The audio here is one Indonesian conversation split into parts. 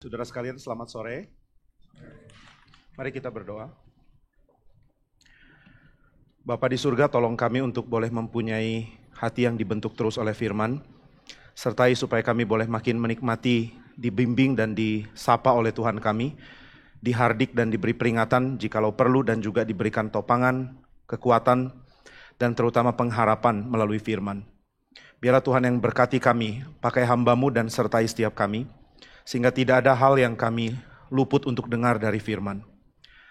Saudara sekalian, selamat sore. Mari kita berdoa. Bapa di surga, tolong kami untuk boleh mempunyai hati yang dibentuk terus oleh firman, sertai supaya kami boleh makin menikmati, dibimbing dan disapa oleh Tuhan kami, dihardik dan diberi peringatan jikalau perlu, dan juga diberikan topangan, kekuatan, dan terutama pengharapan melalui firman. Biarlah Tuhan yang berkati kami, pakai hamba-Mu dan sertai setiap kami, sehingga tidak ada hal yang kami luput untuk dengar dari firman.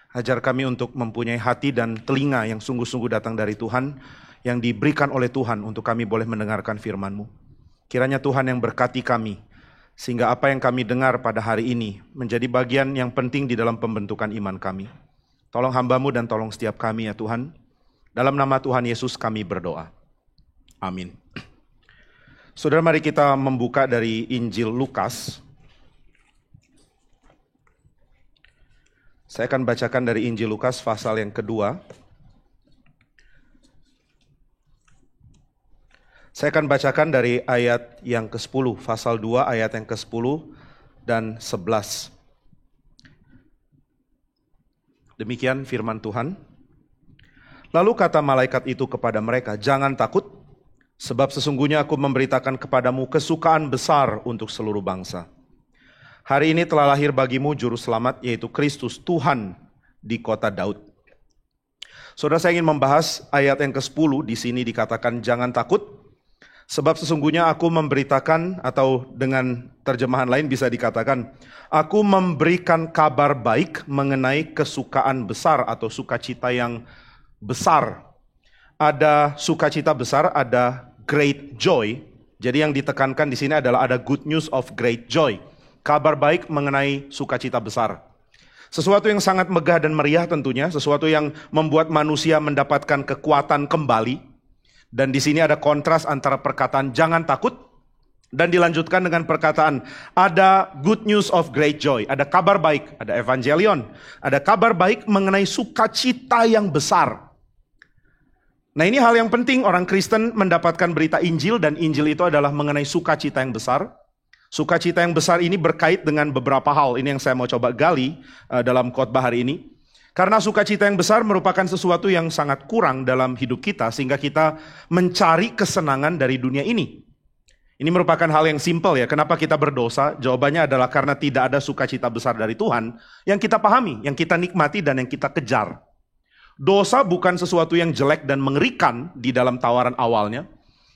Ajar kami untuk mempunyai hati dan telinga yang sungguh-sungguh datang dari Tuhan, yang diberikan oleh Tuhan untuk kami boleh mendengarkan firman-Mu. Kiranya Tuhan yang berkati kami, sehingga apa yang kami dengar pada hari ini menjadi bagian yang penting di dalam pembentukan iman kami. Tolong hamba-Mu dan tolong setiap kami ya Tuhan. Dalam nama Tuhan Yesus kami berdoa. Amin. Saudara, mari kita membuka dari Injil Lukas. Saya akan bacakan dari Injil Lukas pasal yang kedua. Saya akan bacakan dari ayat yang ke-10, pasal 2 ayat yang ke-10 dan 11. Demikian firman Tuhan. Lalu kata malaikat itu kepada mereka, "Jangan takut, sebab sesungguhnya aku memberitakan kepadamu kesukaan besar untuk seluruh bangsa. Hari ini telah lahir bagimu juru selamat, yaitu Kristus Tuhan di kota Daud." Saudara, saya ingin membahas ayat yang ke-10. Di sini dikatakan jangan takut, sebab sesungguhnya aku memberitakan, atau dengan terjemahan lain bisa dikatakan, aku memberikan kabar baik mengenai kesukaan besar atau sukacita yang besar. Ada sukacita besar, ada great joy. Jadi yang ditekankan di sini adalah ada good news of great joy. Kabar baik mengenai sukacita besar. Sesuatu yang sangat megah dan meriah tentunya, sesuatu yang membuat manusia mendapatkan kekuatan kembali. Dan di sini ada kontras antara perkataan jangan takut dan dilanjutkan dengan perkataan ada good news of great joy. Ada kabar baik, ada evangelion, ada kabar baik mengenai sukacita yang besar. Nah, ini hal yang penting, orang Kristen mendapatkan berita Injil, dan Injil itu adalah mengenai sukacita yang besar. Sukacita yang besar ini berkait dengan beberapa hal. Ini yang saya mau coba gali dalam khotbah hari ini. Karena sukacita yang besar merupakan sesuatu yang sangat kurang dalam hidup kita, sehingga kita mencari kesenangan dari dunia ini. Ini merupakan hal yang simpel ya. Kenapa kita berdosa? Jawabannya adalah karena tidak ada sukacita besar dari Tuhan yang kita pahami, yang kita nikmati, dan yang kita kejar. Dosa bukan sesuatu yang jelek dan mengerikan di dalam tawaran awalnya.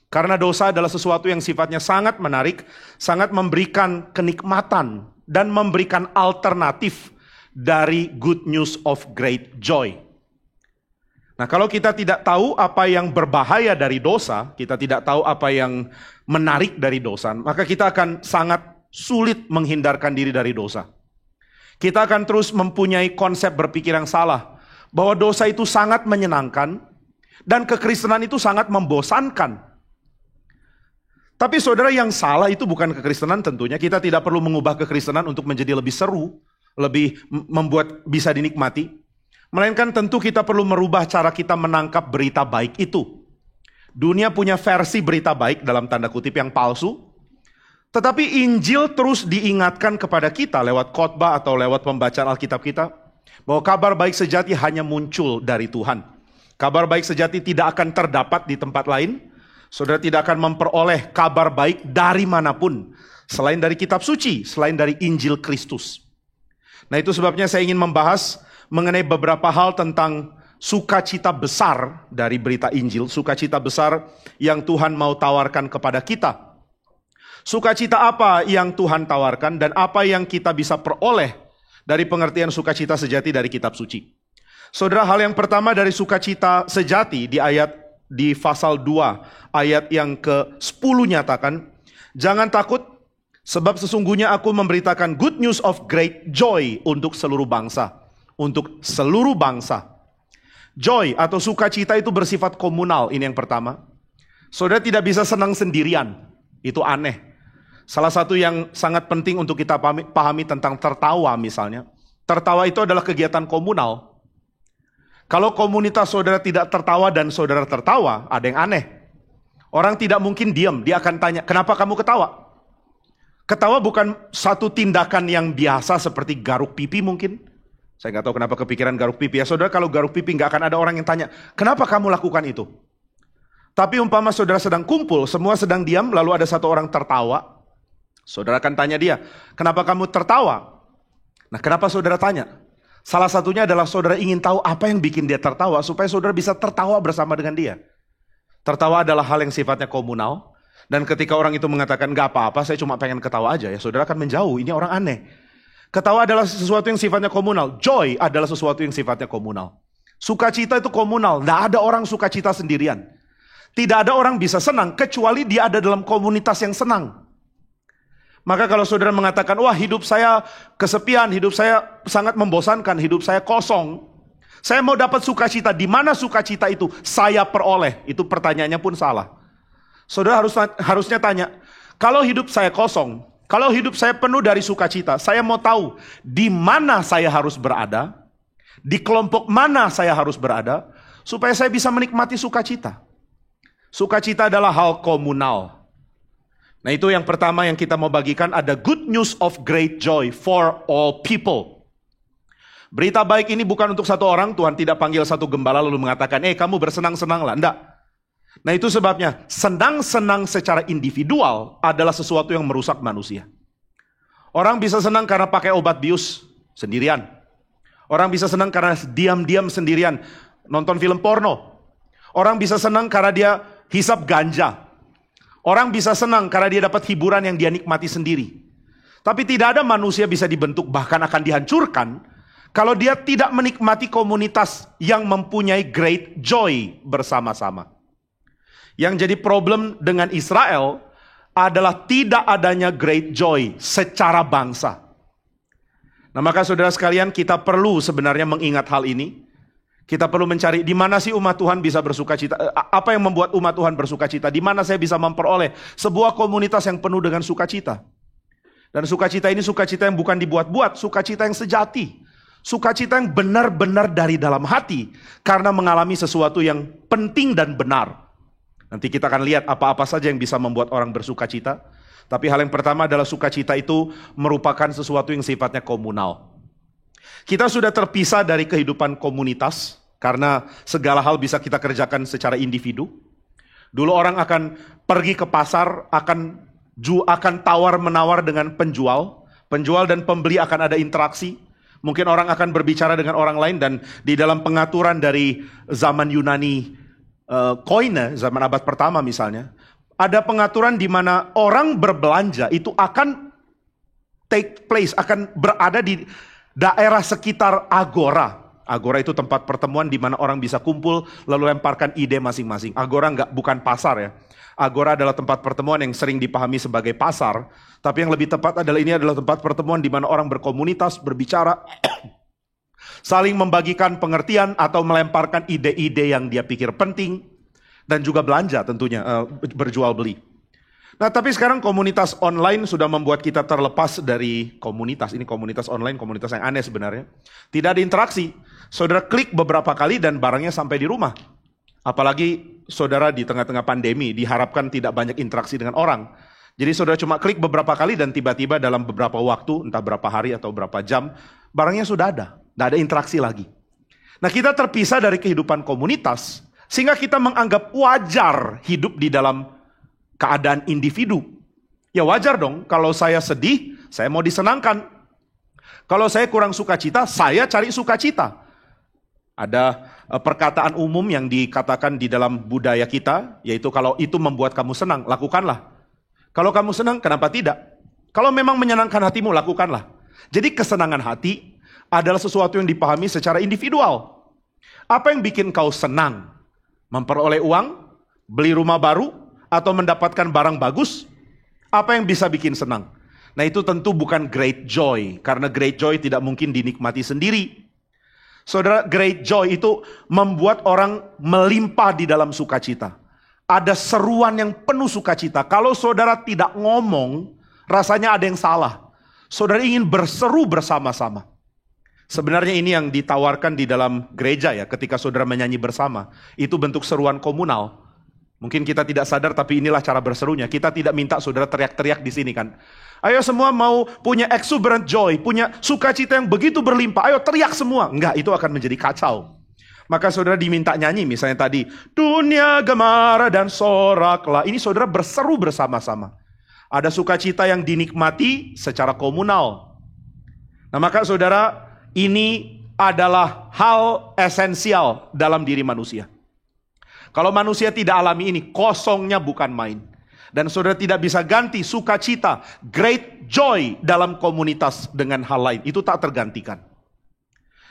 Karena dosa adalah sesuatu yang sifatnya sangat menarik, sangat memberikan kenikmatan, dan memberikan alternatif dari good news of great joy. Nah, kalau kita tidak tahu apa yang berbahaya dari dosa, kita tidak tahu apa yang menarik dari dosa, maka kita akan sangat sulit menghindarkan diri dari dosa. Kita akan terus mempunyai konsep berpikir yang salah, bahwa dosa itu sangat menyenangkan, dan kekristenan itu sangat membosankan. Tapi saudara, yang salah itu bukan kekristenan tentunya. Kita tidak perlu mengubah kekristenan untuk menjadi lebih seru, lebih membuat bisa dinikmati. Melainkan tentu kita perlu merubah cara kita menangkap berita baik itu. Dunia punya versi berita baik dalam tanda kutip yang palsu. Tetapi Injil terus diingatkan kepada kita lewat khotbah atau lewat pembacaan Alkitab kita, bahwa kabar baik sejati hanya muncul dari Tuhan. Kabar baik sejati tidak akan terdapat di tempat lain. Saudara tidak akan memperoleh kabar baik dari manapun, selain dari kitab suci, selain dari Injil Kristus. Nah, itu sebabnya saya ingin membahas mengenai beberapa hal tentang sukacita besar dari berita Injil, sukacita besar yang Tuhan mau tawarkan kepada kita. Sukacita apa yang Tuhan tawarkan dan apa yang kita bisa peroleh dari pengertian sukacita sejati dari kitab suci. Saudara, hal yang pertama dari sukacita sejati di pasal 2 ayat yang ke-10 nyatakan, jangan takut, sebab sesungguhnya aku memberitakan good news of great joy untuk seluruh bangsa. Untuk seluruh bangsa. Joy atau sukacita itu bersifat komunal, ini yang pertama. Saudara tidak bisa senang sendirian, itu aneh. Salah satu yang sangat penting untuk kita pahami tentang tertawa misalnya. Tertawa itu adalah kegiatan komunal. Kalau komunitas saudara tidak tertawa dan saudara tertawa, ada yang aneh. Orang tidak mungkin diam, dia akan tanya, kenapa kamu ketawa? Ketawa bukan satu tindakan yang biasa seperti garuk pipi mungkin. Saya nggak tahu kenapa kepikiran garuk pipi. Ya saudara, kalau garuk pipi nggak akan ada orang yang tanya, kenapa kamu lakukan itu? Tapi umpama saudara sedang kumpul, semua sedang diam, lalu ada satu orang tertawa. Saudara akan tanya dia, kenapa kamu tertawa? Nah, kenapa saudara tanya? Salah satunya adalah saudara ingin tahu apa yang bikin dia tertawa, supaya saudara bisa tertawa bersama dengan dia. Tertawa adalah hal yang sifatnya komunal. Dan ketika orang itu mengatakan, gak apa-apa, saya cuma pengen ketawa aja, ya saudara akan menjauh, ini orang aneh. Ketawa adalah sesuatu yang sifatnya komunal. Joy adalah sesuatu yang sifatnya komunal. Sukacita itu komunal, tidak ada orang sukacita sendirian. Tidak ada orang bisa senang, kecuali dia ada dalam komunitas yang senang. Maka kalau saudara mengatakan, wah hidup saya kesepian, hidup saya sangat membosankan, hidup saya kosong. Saya mau dapat sukacita, di mana sukacita itu saya peroleh? Itu pertanyaannya pun salah. Saudara harusnya tanya, kalau hidup saya kosong, kalau hidup saya penuh dari sukacita, saya mau tahu di mana saya harus berada, di kelompok mana saya harus berada, supaya saya bisa menikmati sukacita. Sukacita adalah hal komunal. Nah, itu yang pertama yang kita mau bagikan, ada good news of great joy for all people. Berita baik ini bukan untuk satu orang, Tuhan tidak panggil satu gembala lalu mengatakan, kamu bersenang-senanglah. Enggak. Nah, itu sebabnya senang-senang secara individual adalah sesuatu yang merusak manusia. Orang bisa senang karena pakai obat bius sendirian. Orang bisa senang karena diam-diam sendirian nonton film porno. Orang bisa senang karena dia hisap ganja. Orang bisa senang karena dia dapat hiburan yang dia nikmati sendiri. Tapi tidak ada manusia bisa dibentuk, bahkan akan dihancurkan, kalau dia tidak menikmati komunitas yang mempunyai great joy bersama-sama. Yang jadi problem dengan Israel adalah tidak adanya great joy secara bangsa. Nah, maka saudara sekalian, kita perlu sebenarnya mengingat hal ini. Kita perlu mencari di mana sih umat Tuhan bisa bersukacita. Apa yang membuat umat Tuhan bersukacita? Di mana saya bisa memperoleh sebuah komunitas yang penuh dengan sukacita. Dan sukacita ini sukacita yang bukan dibuat-buat, sukacita yang sejati. Sukacita yang benar-benar dari dalam hati karena mengalami sesuatu yang penting dan benar. Nanti kita akan lihat apa-apa saja yang bisa membuat orang bersukacita. Tapi hal yang pertama adalah sukacita itu merupakan sesuatu yang sifatnya komunal. Kita sudah terpisah dari kehidupan komunitas karena segala hal bisa kita kerjakan secara individu. Dulu orang akan pergi ke pasar, akan tawar-menawar dengan penjual. Penjual dan pembeli akan ada interaksi. Mungkin orang akan berbicara dengan orang lain, dan di dalam pengaturan dari zaman Yunani koine, zaman abad pertama misalnya, ada pengaturan di mana orang berbelanja itu akan take place, akan berada di daerah sekitar agora. Agora itu tempat pertemuan di mana orang bisa kumpul lalu lemparkan ide masing-masing. Agora bukan pasar ya. Agora adalah tempat pertemuan yang sering dipahami sebagai pasar, tapi yang lebih tepat adalah ini adalah tempat pertemuan di mana orang berkomunitas, berbicara, saling membagikan pengertian atau melemparkan ide-ide yang dia pikir penting, dan juga belanja tentunya, berjual beli. Nah, tapi sekarang komunitas online sudah membuat kita terlepas dari komunitas. Ini komunitas online, komunitas yang aneh sebenarnya. Tidak ada interaksi. Saudara klik beberapa kali dan barangnya sampai di rumah. Apalagi saudara di tengah-tengah pandemi diharapkan tidak banyak interaksi dengan orang. Jadi saudara cuma klik beberapa kali dan tiba-tiba dalam beberapa waktu, entah berapa hari atau berapa jam, barangnya sudah ada. Tidak ada interaksi lagi. Nah, kita terpisah dari kehidupan komunitas, sehingga kita menganggap wajar hidup di dalam keadaan individu. Ya wajar dong, kalau saya sedih, saya mau disenangkan. Kalau saya kurang sukacita, saya cari sukacita. Ada perkataan umum yang dikatakan di dalam budaya kita, yaitu kalau itu membuat kamu senang, lakukanlah. Kalau kamu senang, kenapa tidak? Kalau memang menyenangkan hatimu, lakukanlah. Jadi kesenangan hati adalah sesuatu yang dipahami secara individual. Apa yang bikin kau senang? Memperoleh uang, beli rumah baru, atau mendapatkan barang bagus? Apa yang bisa bikin senang? Nah, itu tentu bukan great joy, karena great joy tidak mungkin dinikmati sendiri. Saudara, great joy itu membuat orang melimpah di dalam sukacita. Ada seruan yang penuh sukacita. Kalau saudara tidak ngomong, rasanya ada yang salah. Saudara ingin berseru bersama-sama. Sebenarnya ini yang ditawarkan di dalam gereja ya, ketika saudara menyanyi bersama. Itu bentuk seruan komunal. Mungkin kita tidak sadar, tapi inilah cara berserunya. Kita tidak minta saudara teriak-teriak di sini kan. Ayo semua mau punya exuberant joy, punya sukacita yang begitu berlimpah. Ayo teriak semua. Enggak, itu akan menjadi kacau. Maka saudara diminta nyanyi, misalnya tadi, dunia gemara dan soraklah. Ini saudara berseru bersama-sama. Ada sukacita yang dinikmati secara komunal. Nah maka saudara, ini adalah hal esensial dalam diri manusia. Kalau manusia tidak alami ini, kosongnya bukan main. Dan saudara tidak bisa ganti sukacita, great joy dalam komunitas dengan hal lain. Itu tak tergantikan.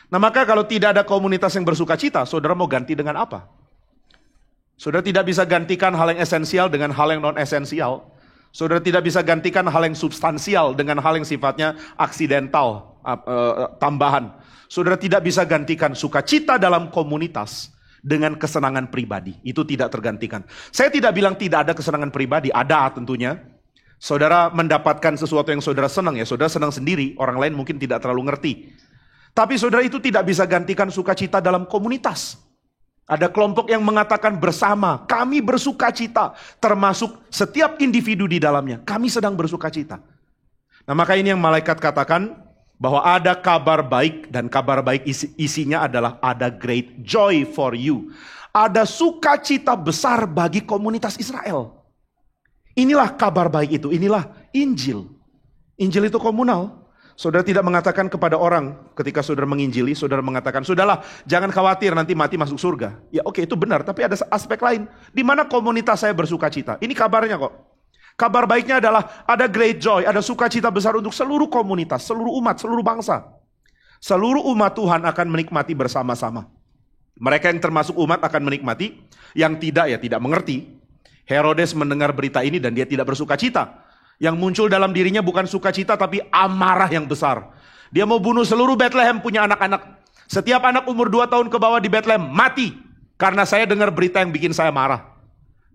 Nah maka kalau tidak ada komunitas yang bersukacita, saudara mau ganti dengan apa? Saudara tidak bisa gantikan hal yang esensial dengan hal yang non-esensial. Saudara tidak bisa gantikan hal yang substansial dengan hal yang sifatnya aksidental, tambahan. Saudara tidak bisa gantikan sukacita dalam komunitas dengan kesenangan pribadi. Itu tidak tergantikan. Saya tidak bilang tidak ada kesenangan pribadi, ada tentunya. Saudara mendapatkan sesuatu yang saudara senang ya, saudara senang sendiri, orang lain mungkin tidak terlalu ngerti. Tapi saudara itu tidak bisa gantikan sukacita dalam komunitas. Ada kelompok yang mengatakan bersama, kami bersukacita, termasuk setiap individu di dalamnya. Kami sedang bersukacita. Nah maka ini yang malaikat katakan, bahwa ada kabar baik, dan kabar baik isinya adalah ada great joy for you. Ada sukacita besar bagi komunitas Israel. Inilah kabar baik itu, inilah Injil. Injil itu komunal. Saudara tidak mengatakan kepada orang ketika saudara menginjili, saudara mengatakan, sudahlah jangan khawatir nanti mati masuk surga. Ya oke, itu benar, tapi ada aspek lain. Di mana komunitas saya bersukacita? Ini kabarnya kok. Kabar baiknya adalah ada great joy, ada sukacita besar untuk seluruh komunitas, seluruh umat, seluruh bangsa. Seluruh umat Tuhan akan menikmati bersama-sama. Mereka yang termasuk umat akan menikmati, yang tidak ya tidak mengerti. Herodes mendengar berita ini dan dia tidak bersukacita. Yang muncul dalam dirinya bukan sukacita tapi amarah yang besar. Dia mau bunuh seluruh Bethlehem punya anak-anak. Setiap anak umur 2 tahun ke bawah di Bethlehem mati. Karena saya dengar berita yang bikin saya marah.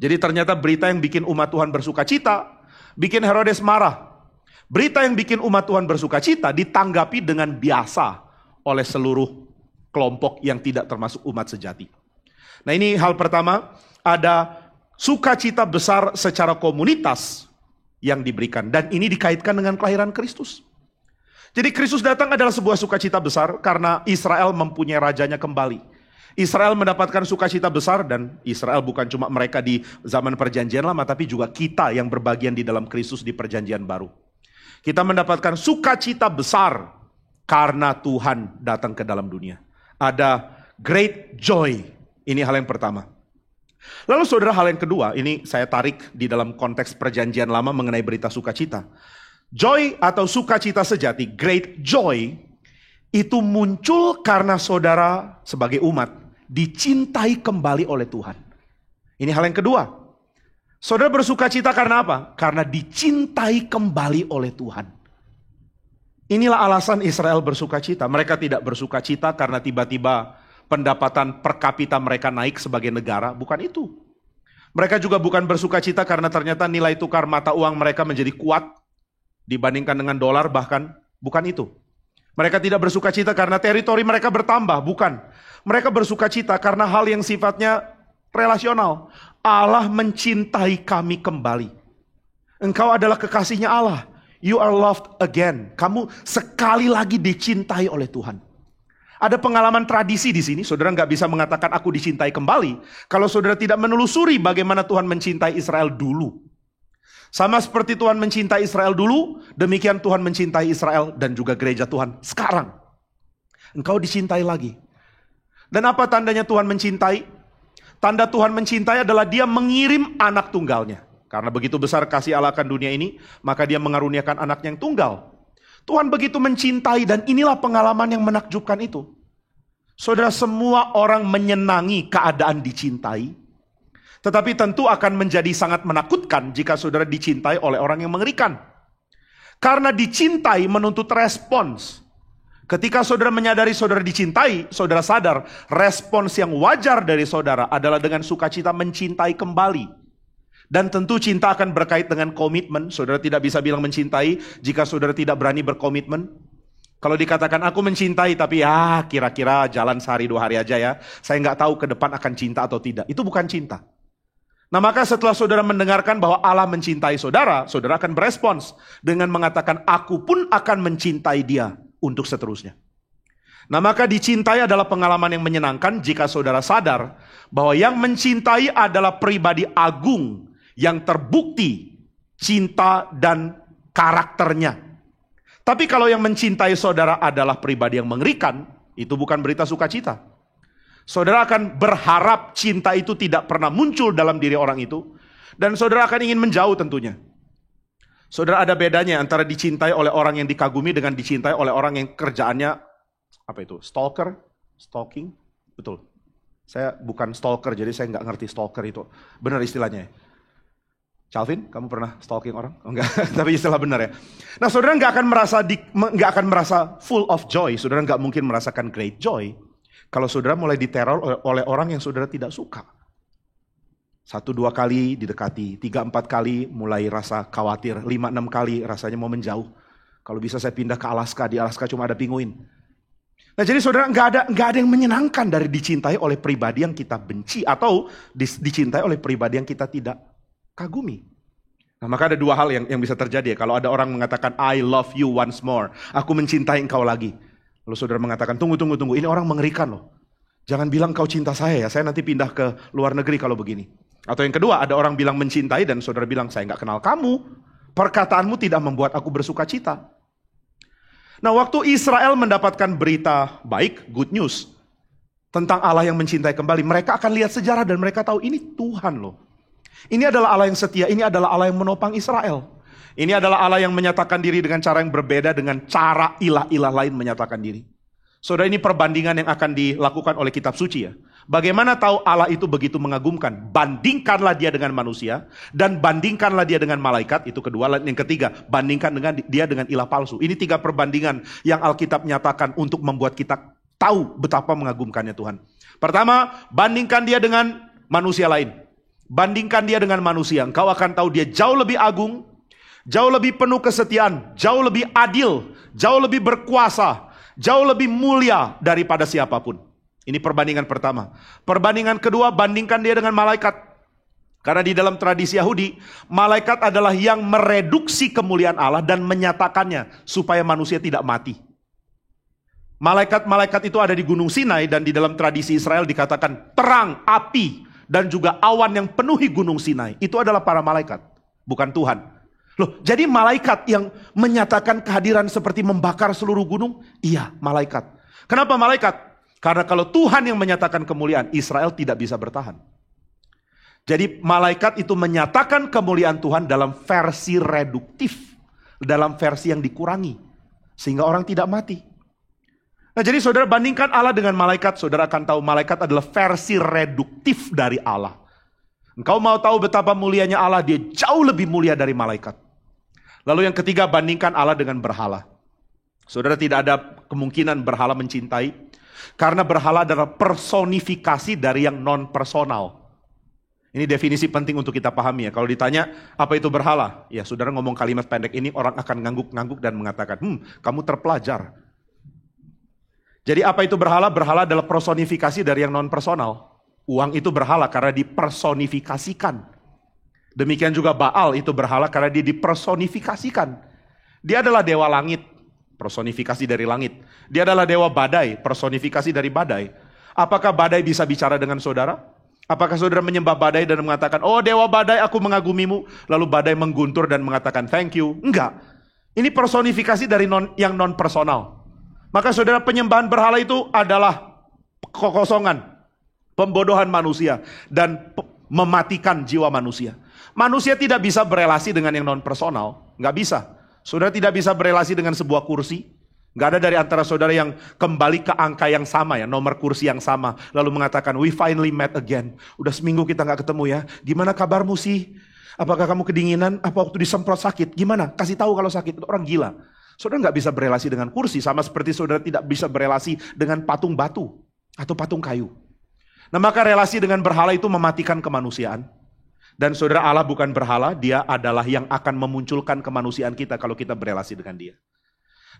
Jadi ternyata berita yang bikin umat Tuhan bersukacita, bikin Herodes marah. Berita yang bikin umat Tuhan bersukacita ditanggapi dengan biasa oleh seluruh kelompok yang tidak termasuk umat sejati. Nah ini hal pertama, ada sukacita besar secara komunitas yang diberikan. Dan ini dikaitkan dengan kelahiran Kristus. Jadi Kristus datang adalah sebuah sukacita besar karena Israel mempunyai rajanya kembali. Israel mendapatkan sukacita besar, dan Israel bukan cuma mereka di zaman perjanjian lama, tapi juga kita yang berbagian di dalam Kristus di perjanjian baru. Kita mendapatkan sukacita besar karena Tuhan datang ke dalam dunia. Ada great joy. Ini hal yang pertama. Lalu saudara, hal yang kedua, ini saya tarik di dalam konteks perjanjian lama mengenai berita sukacita. Joy atau sukacita sejati, great joy, itu muncul karena saudara sebagai umat dicintai kembali oleh Tuhan. Ini hal yang kedua. Saudara bersukacita karena apa? Karena dicintai kembali oleh Tuhan. Inilah alasan Israel bersukacita. Mereka tidak bersukacita karena tiba-tiba pendapatan per kapita mereka naik sebagai negara. Bukan itu. Mereka juga bukan bersukacita karena ternyata nilai tukar mata uang mereka menjadi kuat dibandingkan dengan dolar bahkan. Bukan itu. Mereka tidak bersukacita karena teritori mereka bertambah. Bukan. Mereka bersukacita karena hal yang sifatnya relasional. Allah mencintai kami kembali. Engkau adalah kekasihnya Allah. You are loved again. Kamu sekali lagi dicintai oleh Tuhan. Ada pengalaman tradisi di sini. Saudara nggak bisa mengatakan aku dicintai kembali kalau saudara tidak menelusuri bagaimana Tuhan mencintai Israel dulu. Sama seperti Tuhan mencintai Israel dulu, demikian Tuhan mencintai Israel dan juga gereja Tuhan sekarang. Engkau dicintai lagi. Dan apa tandanya Tuhan mencintai? Tanda Tuhan mencintai adalah Dia mengirim anak tunggalnya. Karena begitu besar kasih Allah akan dunia ini, maka Dia mengaruniakan anaknya yang tunggal. Tuhan begitu mencintai, dan inilah pengalaman yang menakjubkan itu. Saudara, semua orang menyenangi keadaan dicintai. Tetapi tentu akan menjadi sangat menakutkan jika saudara dicintai oleh orang yang mengerikan. Karena dicintai menuntut respons. Ketika saudara menyadari saudara dicintai, saudara sadar respons yang wajar dari saudara adalah dengan sukacita mencintai kembali. Dan tentu cinta akan berkait dengan komitmen. Saudara tidak bisa bilang mencintai jika saudara tidak berani berkomitmen. Kalau dikatakan aku mencintai tapi ya kira-kira jalan sehari 2 hari aja ya. Saya nggak tahu ke depan akan cinta atau tidak. Itu bukan cinta. Nah maka setelah saudara mendengarkan bahwa Allah mencintai saudara, saudara akan berespons dengan mengatakan, aku pun akan mencintai dia untuk seterusnya. Nah maka dicintai adalah pengalaman yang menyenangkan jika saudara sadar bahwa yang mencintai adalah pribadi agung yang terbukti cinta dan karakternya. Tapi kalau yang mencintai saudara adalah pribadi yang mengerikan, itu bukan berita sukacita. Saudara akan berharap cinta itu tidak pernah muncul dalam diri orang itu. Dan saudara akan ingin menjauh tentunya. Saudara, ada bedanya antara dicintai oleh orang yang dikagumi dengan dicintai oleh orang yang kerjaannya, apa itu, stalking, betul. Saya bukan stalker, jadi saya nggak ngerti stalker itu. Benar istilahnya ya? Calvin, kamu pernah stalking orang? Oh, enggak, tapi istilah benar ya. Nah saudara nggak akan merasa full of joy. Saudara nggak mungkin merasakan great joy kalau saudara mulai diteror oleh orang yang saudara tidak suka. 1-2 kali didekati, 3-4 kali mulai rasa khawatir, 5-6 kali rasanya mau menjauh. Kalau bisa saya pindah ke Alaska, di Alaska cuma ada pinguin. Nah jadi saudara nggak ada yang menyenangkan dari dicintai oleh pribadi yang kita benci atau dicintai oleh pribadi yang kita tidak kagumi. Nah maka ada 2 hal yang bisa terjadi ya. Kalau ada orang mengatakan I love you once more, aku mencintai engkau lagi. Lalu saudara mengatakan, tunggu, ini orang mengerikan loh. Jangan bilang kau cinta saya ya, saya nanti pindah ke luar negeri kalau begini. Atau yang kedua, ada orang bilang mencintai dan saudara bilang, saya nggak kenal kamu. Perkataanmu tidak membuat aku bersuka cita. Nah waktu Israel mendapatkan berita baik, good news, tentang Allah yang mencintai kembali, mereka akan lihat sejarah dan mereka tahu ini Tuhan loh. Ini adalah Allah yang setia, ini adalah Allah yang menopang Israel. Ini adalah Allah yang menyatakan diri dengan cara yang berbeda dengan cara ilah-ilah lain menyatakan diri. Saudara, ini perbandingan yang akan dilakukan oleh kitab suci ya. Bagaimana tahu Allah itu begitu mengagumkan? Bandingkanlah dia dengan manusia dan bandingkanlah dia dengan malaikat. Itu kedua. Yang ketiga, bandingkan dengan dia dengan ilah palsu. Ini 3 perbandingan yang Alkitab nyatakan untuk membuat kita tahu betapa mengagumkannya Tuhan. Pertama, bandingkan dia dengan manusia lain. Bandingkan dia dengan manusia. Engkau akan tahu dia jauh lebih agung, jauh lebih penuh kesetiaan, jauh lebih adil, jauh lebih berkuasa, jauh lebih mulia daripada siapapun. Ini perbandingan pertama. Perbandingan kedua, bandingkan dia dengan malaikat. Karena di dalam tradisi Yahudi, malaikat adalah yang mereduksi kemuliaan Allah dan menyatakannya supaya manusia tidak mati. Malaikat-malaikat itu ada di Gunung Sinai dan di dalam tradisi Israel dikatakan terang, api, dan juga awan yang penuhi Gunung Sinai. Itu adalah para malaikat, bukan Tuhan. Loh, jadi malaikat yang menyatakan kehadiran seperti membakar seluruh gunung? Iya, malaikat. Kenapa malaikat? Karena kalau Tuhan yang menyatakan kemuliaan, Israel tidak bisa bertahan. Jadi malaikat itu menyatakan kemuliaan Tuhan dalam versi reduktif, dalam versi yang dikurangi, sehingga orang tidak mati. Nah jadi saudara bandingkan Allah dengan malaikat, saudara akan tahu malaikat adalah versi reduktif dari Allah. Engkau mau tahu betapa mulianya Allah, dia jauh lebih mulia dari malaikat. Lalu yang ketiga, bandingkan Allah dengan berhala. Saudara, tidak ada kemungkinan berhala mencintai, karena berhala adalah personifikasi dari yang non-personal. Ini definisi penting untuk kita pahami ya. Kalau ditanya apa itu berhala, ya saudara ngomong kalimat pendek ini, orang akan ngangguk-ngangguk dan mengatakan, kamu terpelajar. Jadi apa itu berhala? Berhala adalah personifikasi dari yang non-personal. Uang itu berhala karena dipersonifikasikan. Demikian juga Baal itu berhala karena dia dipersonifikasikan. Dia adalah dewa langit, personifikasi dari langit. Dia adalah dewa badai, personifikasi dari badai. Apakah badai bisa bicara dengan saudara? Apakah saudara menyembah badai dan mengatakan, oh dewa badai aku mengagumimu. Lalu badai mengguntur dan mengatakan thank you. Enggak. Ini personifikasi dari yang non-personal. Maka saudara, penyembahan berhala itu adalah kekosongan, pembodohan manusia, dan mematikan jiwa manusia. Manusia tidak bisa berelasi dengan yang non-personal, nggak bisa. Saudara tidak bisa berelasi dengan sebuah kursi. Nggak ada dari antara saudara yang kembali ke angka yang sama ya, nomor kursi yang sama, lalu mengatakan we finally met again. Udah seminggu kita nggak ketemu ya, gimana kabarmu sih? Apakah kamu kedinginan? Apa waktu disemprot sakit? Gimana? Kasih tahu kalau sakit. Itu orang gila. Saudara nggak bisa berelasi dengan kursi, sama seperti saudara tidak bisa berelasi dengan patung batu atau patung kayu. Nah maka relasi dengan berhala itu mematikan kemanusiaan. Dan saudara, Allah bukan berhala, dia adalah yang akan memunculkan kemanusiaan kita kalau kita berelasi dengan dia.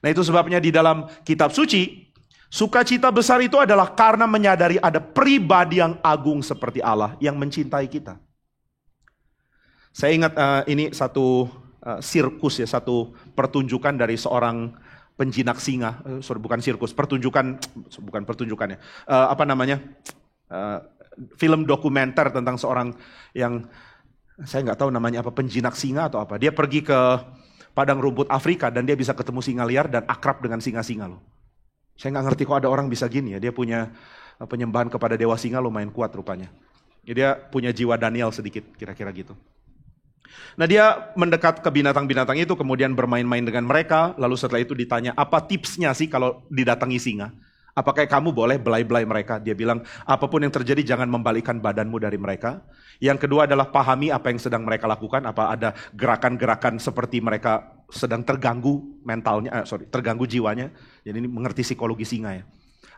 Nah itu sebabnya di dalam kitab suci, sukacita besar itu adalah karena menyadari ada pribadi yang agung seperti Allah yang mencintai kita. Saya ingat ini satu sirkus ya, satu pertunjukan dari seorang penjinak singa. Bukan sirkus, pertunjukan, bukan pertunjukan ya. Film dokumenter tentang seorang yang saya nggak tahu namanya apa, penjinak singa atau apa. Dia pergi ke padang rumput Afrika dan dia bisa ketemu singa liar dan akrab dengan singa-singa loh. Saya nggak ngerti kok ada orang bisa gini ya. Dia punya penyembahan kepada dewa singa lumayan kuat rupanya. Jadi dia punya jiwa Daniel sedikit, kira-kira gitu. Nah dia mendekat ke binatang-binatang itu, kemudian bermain-main dengan mereka, lalu setelah itu ditanya, apa tipsnya sih kalau didatangi singa? Apakah kamu boleh belai-belai mereka? Dia bilang, apapun yang terjadi jangan membalikkan badanmu dari mereka. Yang kedua adalah pahami apa yang sedang mereka lakukan, apa ada gerakan-gerakan seperti mereka sedang terganggu mentalnya, terganggu jiwanya. Jadi ini mengerti psikologi singa ya.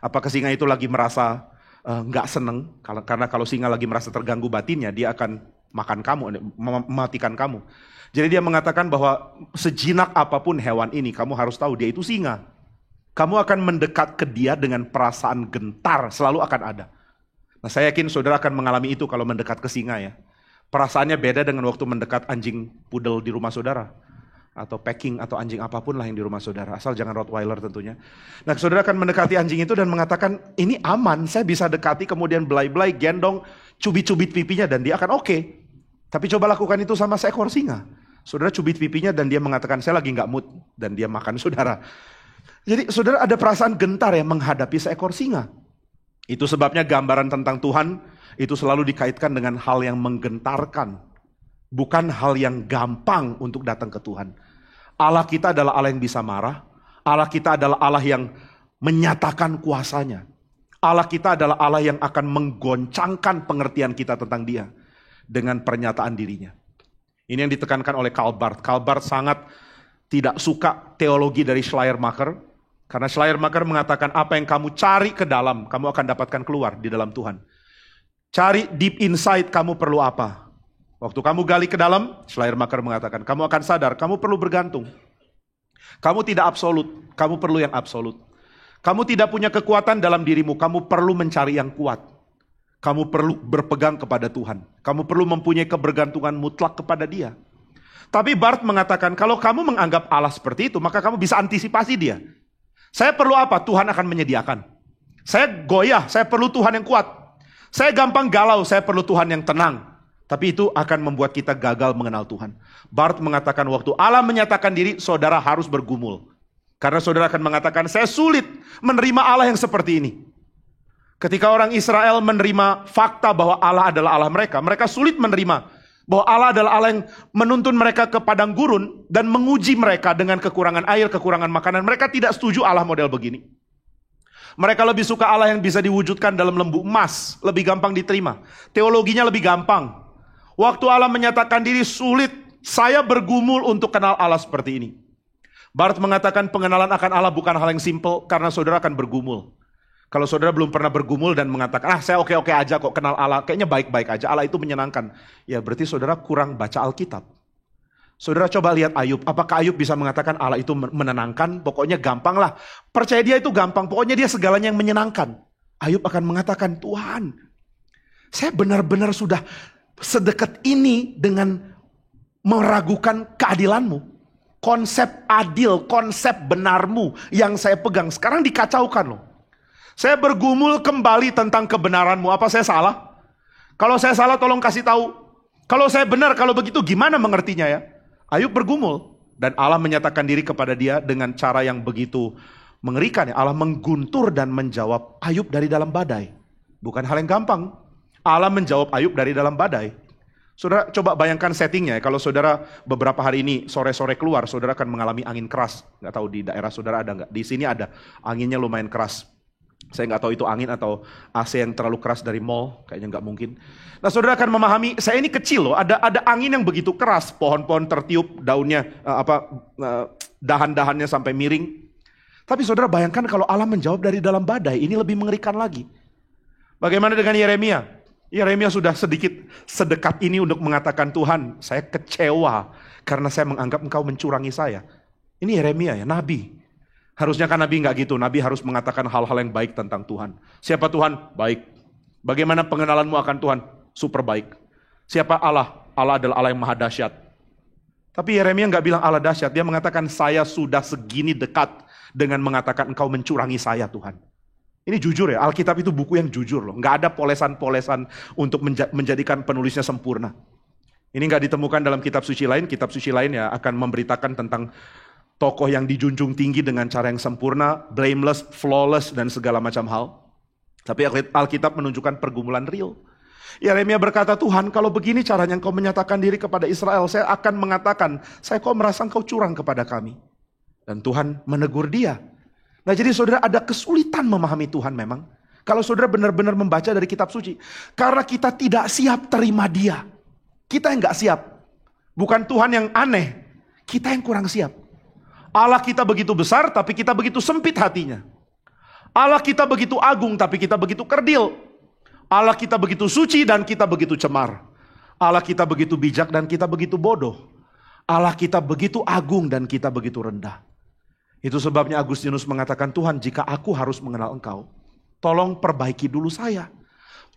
Apakah singa itu lagi merasa nggak seneng? Karena kalau singa lagi merasa terganggu batinnya, dia akan makan kamu, mematikan kamu. Jadi dia mengatakan bahwa sejinak apapun hewan ini, kamu harus tahu dia itu singa. Kamu akan mendekat ke dia dengan perasaan gentar, selalu akan ada. Nah saya yakin saudara akan mengalami itu kalau mendekat ke singa ya. Perasaannya beda dengan waktu mendekat anjing pudel di rumah saudara. Atau packing atau anjing apapun lah yang di rumah saudara. Asal jangan Rottweiler tentunya. Nah saudara akan mendekati anjing itu dan mengatakan, ini aman, saya bisa dekati, kemudian belai-belai, gendong, cubit-cubit pipinya dan dia akan oke. Tapi coba lakukan itu sama seekor singa. Saudara cubit pipinya dan dia mengatakan, saya lagi gak mood. Dan dia makan saudara. Jadi saudara ada perasaan gentar ya menghadapi seekor singa. Itu sebabnya gambaran tentang Tuhan itu selalu dikaitkan dengan hal yang menggentarkan. Bukan hal yang gampang untuk datang ke Tuhan. Allah kita adalah Allah yang bisa marah. Allah kita adalah Allah yang menyatakan kuasanya. Allah kita adalah Allah yang akan menggoncangkan pengertian kita tentang dia. Dengan pernyataan dirinya. Ini yang ditekankan oleh Karl Barth. Karl Barth sangat tidak suka teologi dari Schleiermacher. Karena Schleiermacher mengatakan apa yang kamu cari ke dalam, kamu akan dapatkan keluar di dalam Tuhan. Cari deep inside kamu perlu apa. Waktu kamu gali ke dalam, Schleiermacher mengatakan, kamu akan sadar, kamu perlu bergantung. Kamu tidak absolut, kamu perlu yang absolut. Kamu tidak punya kekuatan dalam dirimu, kamu perlu mencari yang kuat. Kamu perlu berpegang kepada Tuhan. Kamu perlu mempunyai kebergantungan mutlak kepada dia. Tapi Barth mengatakan, kalau kamu menganggap Allah seperti itu, maka kamu bisa antisipasi dia. Saya perlu apa? Tuhan akan menyediakan. Saya goyah, saya perlu Tuhan yang kuat. Saya gampang galau, saya perlu Tuhan yang tenang. Tapi itu akan membuat kita gagal mengenal Tuhan. Barth mengatakan waktu Allah menyatakan diri, saudara harus bergumul. Karena saudara akan mengatakan, saya sulit menerima Allah yang seperti ini. Ketika orang Israel menerima fakta bahwa Allah adalah Allah mereka, mereka sulit menerima bahwa Allah adalah Allah yang menuntun mereka ke padang gurun dan menguji mereka dengan kekurangan air, kekurangan makanan. Mereka tidak setuju Allah model begini. Mereka lebih suka Allah yang bisa diwujudkan dalam lembu emas, lebih gampang diterima. Teologinya lebih gampang. Waktu Allah menyatakan diri sulit, saya bergumul untuk kenal Allah seperti ini. Barth mengatakan pengenalan akan Allah bukan hal yang simple karena saudara akan bergumul. Kalau saudara belum pernah bergumul dan mengatakan, saya oke-oke aja kok kenal Allah, kayaknya baik-baik aja, Allah itu menyenangkan. Ya berarti saudara kurang baca Alkitab. Saudara coba lihat Ayub, apakah Ayub bisa mengatakan Allah itu menenangkan? Pokoknya gampang lah, percaya dia itu gampang, pokoknya dia segalanya yang menyenangkan. Ayub akan mengatakan, Tuhan, saya benar-benar sudah sedekat ini dengan meragukan keadilanmu. Konsep adil, konsep benarmu yang saya pegang, sekarang dikacaukan loh. Saya bergumul kembali tentang kebenaranmu. Apa saya salah? Kalau saya salah tolong kasih tahu. Kalau saya benar, kalau begitu gimana mengertinya ya? Ayub bergumul. Dan Allah menyatakan diri kepada dia dengan cara yang begitu mengerikan ya. Allah mengguntur dan menjawab Ayub dari dalam badai. Bukan hal yang gampang. Allah menjawab Ayub dari dalam badai. Saudara coba bayangkan settingnya ya. Kalau saudara beberapa hari ini sore-sore keluar, saudara akan mengalami angin keras. Nggak tahu di daerah saudara ada nggak? Di sini ada. Anginnya lumayan keras. Saya nggak tahu itu angin atau AC yang terlalu keras dari mall, kayaknya nggak mungkin. Nah saudara akan memahami, saya ini kecil loh, ada angin yang begitu keras, pohon-pohon tertiup, daunnya, dahan-dahannya sampai miring. Tapi saudara bayangkan kalau Allah menjawab dari dalam badai, ini lebih mengerikan lagi. Bagaimana dengan Yeremia? Yeremia sudah sedikit sedekat ini untuk mengatakan, Tuhan, saya kecewa karena saya menganggap engkau mencurangi saya. Ini Yeremia ya, nabi. Harusnya kan Nabi nggak gitu, Nabi harus mengatakan hal-hal yang baik tentang Tuhan. Siapa Tuhan? Baik. Bagaimana pengenalanmu akan Tuhan? Super baik. Siapa Allah? Allah adalah Allah yang maha dahsyat. Tapi Yeremia nggak bilang Allah dahsyat, dia mengatakan saya sudah segini dekat dengan mengatakan engkau mencurangi saya Tuhan. Ini jujur ya, Alkitab itu buku yang jujur loh. Nggak ada polesan-polesan untuk menjadikan penulisnya sempurna. Ini nggak ditemukan dalam kitab suci lain ya akan memberitakan tentang tokoh yang dijunjung tinggi dengan cara yang sempurna, blameless, flawless, dan segala macam hal. Tapi Alkitab menunjukkan pergumulan real. Yeremia berkata, Tuhan kalau begini caranya engkau menyatakan diri kepada Israel, saya akan mengatakan, saya kok merasa engkau curang kepada kami. Dan Tuhan menegur dia. Nah jadi saudara ada kesulitan memahami Tuhan memang. Kalau saudara benar-benar membaca dari kitab suci. Karena kita tidak siap terima dia. Kita yang gak siap. Bukan Tuhan yang aneh. Kita yang kurang siap. Allah kita begitu besar tapi kita begitu sempit hatinya. Allah kita begitu agung tapi kita begitu kerdil. Allah kita begitu suci dan kita begitu cemar. Allah kita begitu bijak dan kita begitu bodoh. Allah kita begitu agung dan kita begitu rendah. Itu sebabnya Agustinus mengatakan, Tuhan jika aku harus mengenal engkau, tolong perbaiki dulu saya.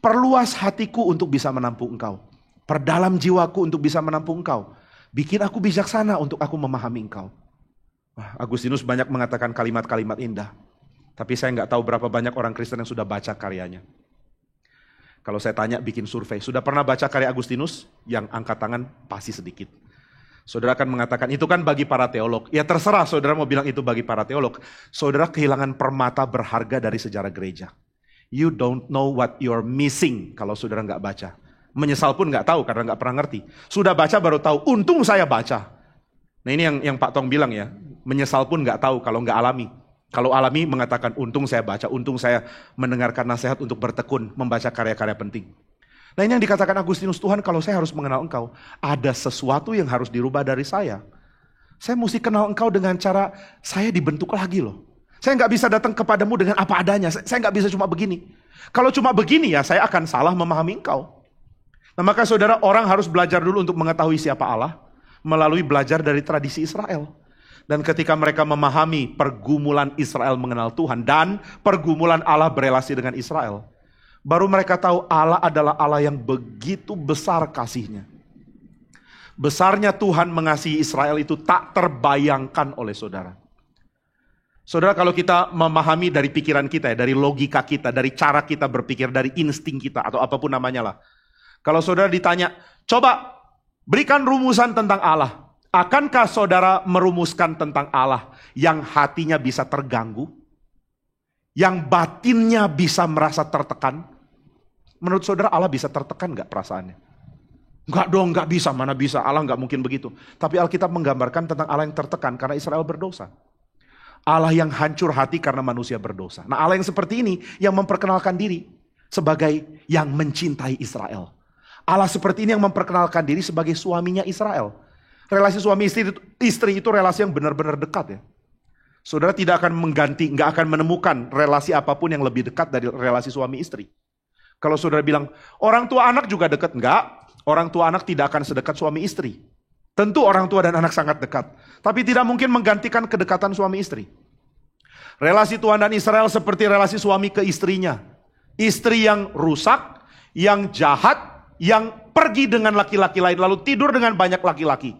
Perluas hatiku untuk bisa menampung engkau. Perdalam jiwaku untuk bisa menampung engkau. Bikin aku bijaksana untuk aku memahami engkau. Agustinus banyak mengatakan kalimat-kalimat indah. Tapi saya nggak tahu berapa banyak orang Kristen yang sudah baca karyanya. Kalau saya tanya bikin survei, sudah pernah baca karya Agustinus? Yang angkat tangan pasti sedikit. Saudara akan mengatakan itu kan bagi para teolog. Ya terserah saudara mau bilang itu bagi para teolog. Saudara kehilangan permata berharga dari sejarah gereja. You don't know what you're missing kalau saudara nggak baca. Menyesal pun nggak tahu karena nggak pernah ngerti. Sudah baca baru tahu, untung saya baca. Nah ini yang Pak Tong bilang ya, menyesal pun nggak tahu kalau nggak alami. Kalau alami mengatakan untung saya baca, untung saya mendengarkan nasihat untuk bertekun, membaca karya-karya penting. Nah ini yang dikatakan Agustinus, Tuhan kalau saya harus mengenal engkau, ada sesuatu yang harus dirubah dari saya. Saya mesti kenal engkau dengan cara saya dibentuk lagi loh. Saya nggak bisa datang kepadamu dengan apa adanya, saya nggak bisa cuma begini. Kalau cuma begini ya saya akan salah memahami engkau. Nah maka saudara orang harus belajar dulu untuk mengetahui siapa Allah, melalui belajar dari tradisi Israel. Dan ketika mereka memahami pergumulan Israel mengenal Tuhan dan pergumulan Allah berelasi dengan Israel, baru mereka tahu Allah adalah Allah yang begitu besar kasihnya. Besarnya Tuhan mengasihi Israel itu tak terbayangkan oleh saudara. Saudara kalau kita memahami dari pikiran kita ya, dari logika kita, dari cara kita berpikir, dari insting kita atau apapun namanya lah. Kalau saudara ditanya, coba berikan rumusan tentang Allah. Akankah saudara merumuskan tentang Allah yang hatinya bisa terganggu? Yang batinnya bisa merasa tertekan? Menurut saudara Allah bisa tertekan gak perasaannya? Enggak dong, gak bisa, mana bisa, Allah gak mungkin begitu. Tapi Alkitab menggambarkan tentang Allah yang tertekan karena Israel berdosa. Allah yang hancur hati karena manusia berdosa. Nah Allah yang seperti ini yang memperkenalkan diri sebagai yang mencintai Israel. Allah seperti ini yang memperkenalkan diri sebagai suaminya Israel. Relasi suami istri itu relasi yang benar-benar dekat ya. Saudara tidak akan nggak akan menemukan relasi apapun yang lebih dekat dari relasi suami istri. Kalau saudara bilang, orang tua anak juga dekat, enggak. Orang tua anak tidak akan sedekat suami istri. Tentu orang tua dan anak sangat dekat. Tapi tidak mungkin menggantikan kedekatan suami istri. Relasi Tuhan dan Israel seperti relasi suami ke istrinya. Istri yang rusak, yang jahat, yang pergi dengan laki-laki lain, lalu tidur dengan banyak laki-laki.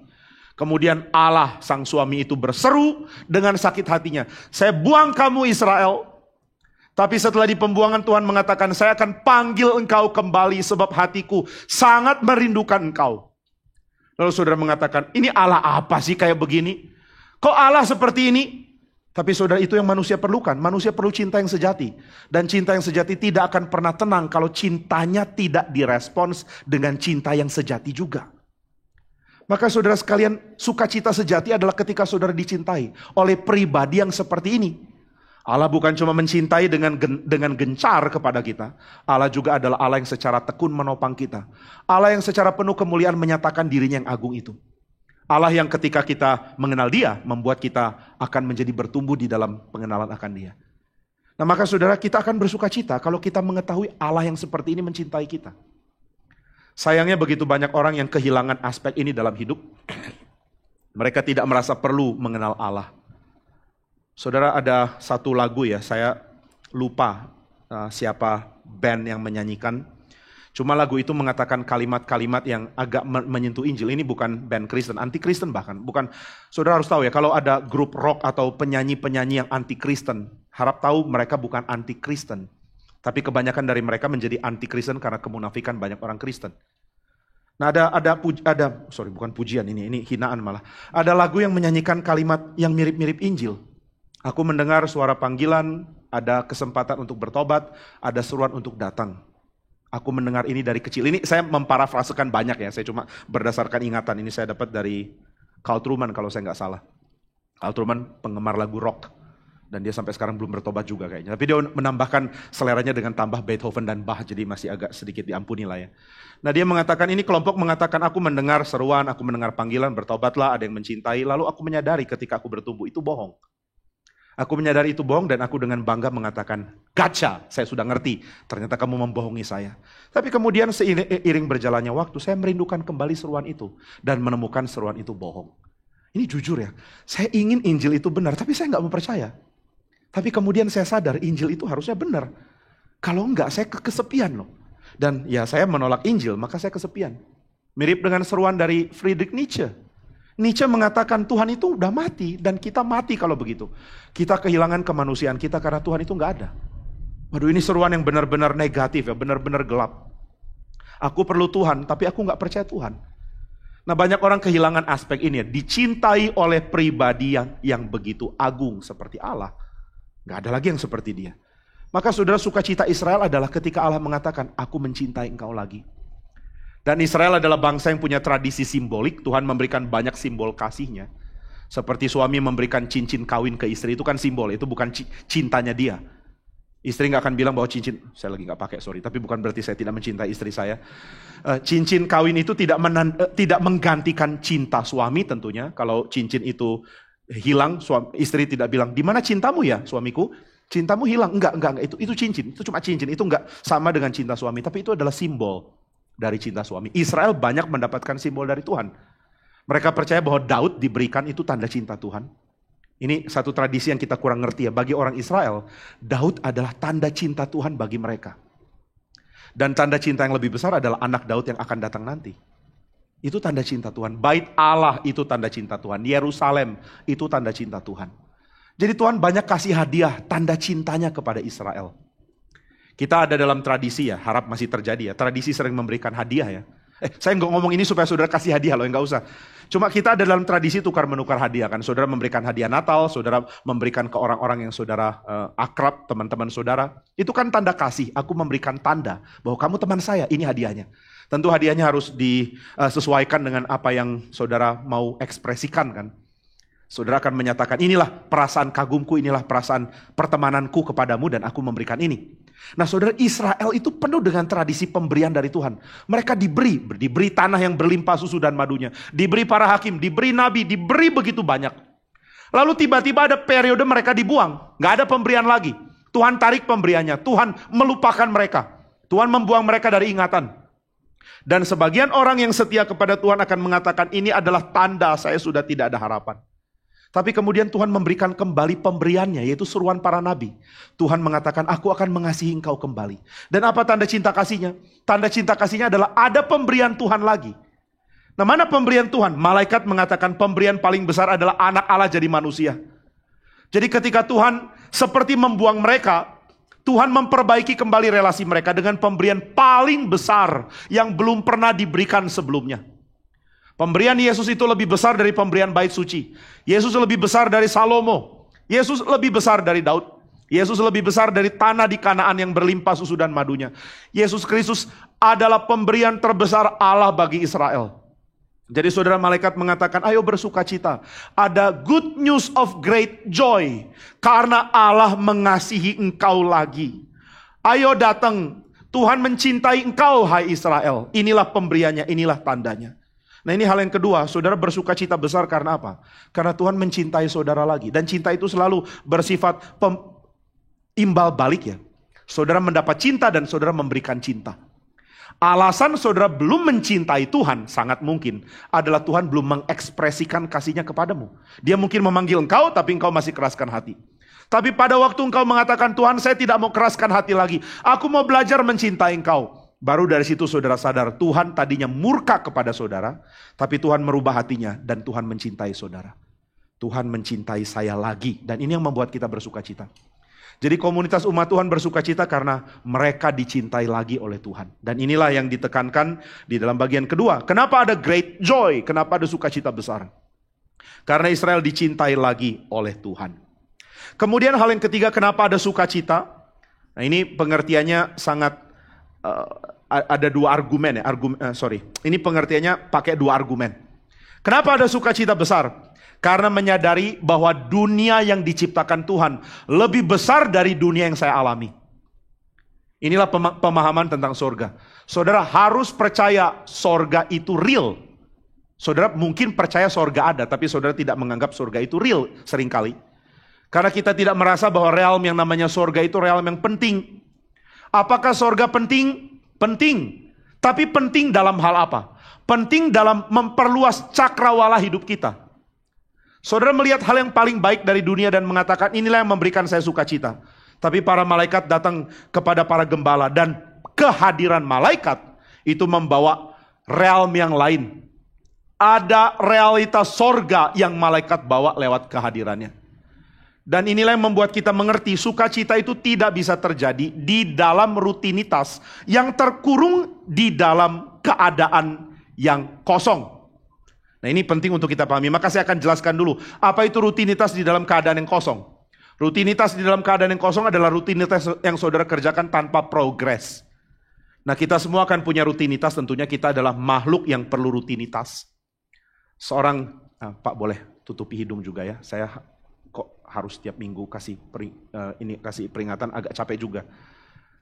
Kemudian Allah sang suami itu berseru dengan sakit hatinya. Saya buang kamu Israel. Tapi setelah di pembuangan Tuhan mengatakan saya akan panggil engkau kembali sebab hatiku sangat merindukan engkau. Lalu saudara mengatakan ini Allah apa sih kayak begini? Kok Allah seperti ini? Tapi saudara itu yang manusia perlukan. Manusia perlu cinta yang sejati. Dan cinta yang sejati tidak akan pernah tenang kalau cintanya tidak direspons dengan cinta yang sejati juga. Maka saudara sekalian, sukacita sejati adalah ketika saudara dicintai oleh pribadi yang seperti ini. Allah bukan cuma mencintai dengan gencar kepada kita. Allah juga adalah Allah yang secara tekun menopang kita. Allah yang secara penuh kemuliaan menyatakan dirinya yang agung itu. Allah yang ketika kita mengenal dia, membuat kita akan menjadi bertumbuh di dalam pengenalan akan dia. Nah maka saudara kita akan bersukacita kalau kita mengetahui Allah yang seperti ini mencintai kita. Sayangnya begitu banyak orang yang kehilangan aspek ini dalam hidup. Mereka tidak merasa perlu mengenal Allah. Saudara ada satu lagu ya, saya lupa siapa band yang menyanyikan. Cuma lagu itu mengatakan kalimat-kalimat yang agak menyentuh Injil. Ini bukan band Kristen, anti-Kristen bahkan. Bukan, saudara harus tahu ya, kalau ada grup rock atau penyanyi-penyanyi yang anti-Kristen, harap tahu mereka bukan anti-Kristen. Tapi kebanyakan dari mereka menjadi anti-Kristen karena kemunafikan banyak orang Kristen. Nah bukan pujian ini hinaan malah. Ada lagu yang menyanyikan kalimat yang mirip-mirip Injil. Aku mendengar suara panggilan, ada kesempatan untuk bertobat, ada seruan untuk datang. Aku mendengar ini dari kecil. Ini saya memparafrasekan banyak ya, saya cuma berdasarkan ingatan. Ini saya dapat dari Carl Truman kalau saya nggak salah. Carl Truman penggemar lagu rock. Dan dia sampai sekarang belum bertobat juga kayaknya. Tapi dia menambahkan seleranya dengan tambah Beethoven dan Bach, jadi masih agak sedikit diampuni lah ya. Nah dia mengatakan, ini kelompok mengatakan, aku mendengar seruan, aku mendengar panggilan, bertobatlah, ada yang mencintai. Lalu aku menyadari ketika aku bertumbuh, itu bohong. Aku menyadari itu bohong dan aku dengan bangga mengatakan, gotcha, saya sudah ngerti, ternyata kamu membohongi saya. Tapi kemudian seiring berjalannya waktu, saya merindukan kembali seruan itu. Dan menemukan seruan itu bohong. Ini jujur ya, saya ingin Injil itu benar, tapi saya nggak mau percaya. Tapi kemudian saya sadar Injil itu harusnya benar. Kalau enggak, saya kesepian loh. Dan ya saya menolak Injil, maka saya kesepian. Mirip dengan seruan dari Friedrich Nietzsche. Nietzsche mengatakan Tuhan itu udah mati dan kita mati kalau begitu. Kita kehilangan kemanusiaan kita karena Tuhan itu nggak ada. Waduh, ini seruan yang benar-benar negatif ya, benar-benar gelap. Aku perlu Tuhan, tapi aku nggak percaya Tuhan. Nah banyak orang kehilangan aspek ini ya, dicintai oleh pribadi yang begitu agung seperti Allah. Nggak ada lagi yang seperti dia. Maka saudara, sukacita Israel adalah ketika Allah mengatakan, aku mencintai engkau lagi. Dan Israel adalah bangsa yang punya tradisi simbolik. Tuhan memberikan banyak simbol kasihnya. Seperti suami memberikan cincin kawin ke istri, itu kan simbol, itu bukan cintanya dia. Istri gak akan bilang bahwa cincin, saya lagi gak pakai, sorry, tapi bukan berarti saya tidak mencintai istri saya. Cincin kawin itu tidak menggantikan cinta suami tentunya. Kalau cincin itu hilang, istri tidak bilang, di mana cintamu ya suamiku? Cintamu hilang, enggak, itu cincin, itu cuma cincin, itu enggak sama dengan cinta suami, tapi itu adalah simbol dari cinta suami. Israel banyak mendapatkan simbol dari Tuhan. Mereka percaya bahwa Daud diberikan itu tanda cinta Tuhan. Ini satu tradisi yang kita kurang ngerti ya. Bagi orang Israel, Daud adalah tanda cinta Tuhan bagi mereka. Dan tanda cinta yang lebih besar adalah anak Daud yang akan datang nanti. Itu tanda cinta Tuhan. Bait Allah itu tanda cinta Tuhan. Yerusalem itu tanda cinta Tuhan. Jadi Tuhan banyak kasih hadiah tanda cintanya kepada Israel. Kita ada dalam tradisi ya, harap masih terjadi ya. Tradisi sering memberikan hadiah ya. Saya nggak ngomong ini supaya saudara kasih hadiah loh, nggak usah. Cuma kita ada dalam tradisi tukar-menukar hadiah kan. Saudara memberikan hadiah Natal, saudara memberikan ke orang-orang yang saudara akrab, teman-teman saudara. Itu kan tanda kasih, aku memberikan tanda bahwa kamu teman saya, ini hadiahnya. Tentu hadiahnya harus disesuaikan dengan apa yang saudara mau ekspresikan kan. Saudara akan menyatakan, inilah perasaan kagumku, inilah perasaan pertemananku kepadamu dan aku memberikan ini. Nah saudara, Israel itu penuh dengan tradisi pemberian dari Tuhan. Mereka diberi tanah yang berlimpah susu dan madunya. Diberi para hakim, diberi nabi, diberi begitu banyak. Lalu tiba-tiba ada periode mereka dibuang. Gak ada pemberian lagi. Tuhan tarik pemberiannya, Tuhan melupakan mereka. Tuhan membuang mereka dari ingatan. Dan sebagian orang yang setia kepada Tuhan akan mengatakan, ini adalah tanda saya sudah tidak ada harapan. Tapi kemudian Tuhan memberikan kembali pemberiannya, yaitu seruan para nabi. Tuhan mengatakan, aku akan mengasihi engkau kembali. Dan apa tanda cinta kasihnya? Tanda cinta kasihnya adalah ada pemberian Tuhan lagi. Nah mana pemberian Tuhan? Malaikat mengatakan pemberian paling besar adalah anak Allah jadi manusia. Jadi ketika Tuhan seperti membuang mereka, Tuhan memperbaiki kembali relasi mereka dengan pemberian paling besar yang belum pernah diberikan sebelumnya. Pemberian Yesus itu lebih besar dari pemberian bait suci. Yesus lebih besar dari Salomo. Yesus lebih besar dari Daud. Yesus lebih besar dari tanah di Kanaan yang berlimpah susu dan madunya. Yesus Kristus adalah pemberian terbesar Allah bagi Israel. Jadi saudara, malaikat mengatakan, ayo bersukacita. Ada good news of great joy. Karena Allah mengasihi engkau lagi. Ayo datang. Tuhan mencintai engkau, hai Israel. Inilah pemberiannya, inilah tandanya. Nah ini hal yang kedua, saudara bersukacita besar karena apa? Karena Tuhan mencintai saudara lagi. Dan cinta itu selalu bersifat imbal balik ya. Saudara mendapat cinta dan saudara memberikan cinta. Alasan saudara belum mencintai Tuhan sangat mungkin adalah Tuhan belum mengekspresikan kasihnya kepadamu. Dia mungkin memanggil engkau tapi engkau masih keraskan hati. Tapi pada waktu engkau mengatakan, Tuhan saya tidak mau keraskan hati lagi. Aku mau belajar mencintai engkau. Baru dari situ saudara sadar Tuhan tadinya murka kepada saudara, tapi Tuhan merubah hatinya dan Tuhan mencintai saudara. Tuhan mencintai saya lagi, dan ini yang membuat kita bersuka cita. Jadi komunitas umat Tuhan bersuka cita karena mereka dicintai lagi oleh Tuhan. Dan inilah yang ditekankan di dalam bagian kedua. Kenapa ada great joy? Kenapa ada sukacita besar? Karena Israel dicintai lagi oleh Tuhan. Kemudian hal yang ketiga, kenapa ada sukacita? Nah, ini pengertiannya sangat ada dua argumen ya. Ini pengertiannya pakai dua argumen. Kenapa ada sukacita besar? Karena menyadari bahwa dunia yang diciptakan Tuhan lebih besar dari dunia yang saya alami. Inilah pemahaman tentang sorga. Saudara harus percaya sorga itu real. Saudara mungkin percaya sorga ada, tapi saudara tidak menganggap sorga itu real seringkali. Karena kita tidak merasa bahwa realm yang namanya sorga itu realm yang penting. Apakah sorga penting? Penting. Tapi penting dalam hal apa? Penting dalam memperluas cakrawala hidup kita. Saudara melihat hal yang paling baik dari dunia dan mengatakan inilah yang memberikan saya sukacita. Tapi para malaikat datang kepada para gembala dan kehadiran malaikat itu membawa realm yang lain. Ada realitas sorga yang malaikat bawa lewat kehadirannya. Dan inilah yang membuat kita mengerti sukacita itu tidak bisa terjadi di dalam rutinitas yang terkurung di dalam keadaan yang kosong. Nah, ini penting untuk kita pahami, maka saya akan jelaskan dulu apa itu rutinitas di dalam keadaan yang kosong. Rutinitas di dalam keadaan yang kosong adalah rutinitas yang saudara kerjakan tanpa progres. Nah, kita semua akan punya rutinitas, tentunya kita adalah makhluk yang perlu rutinitas. Pak boleh tutupi hidung juga ya, saya kok harus tiap minggu kasih peringatan, agak capek juga.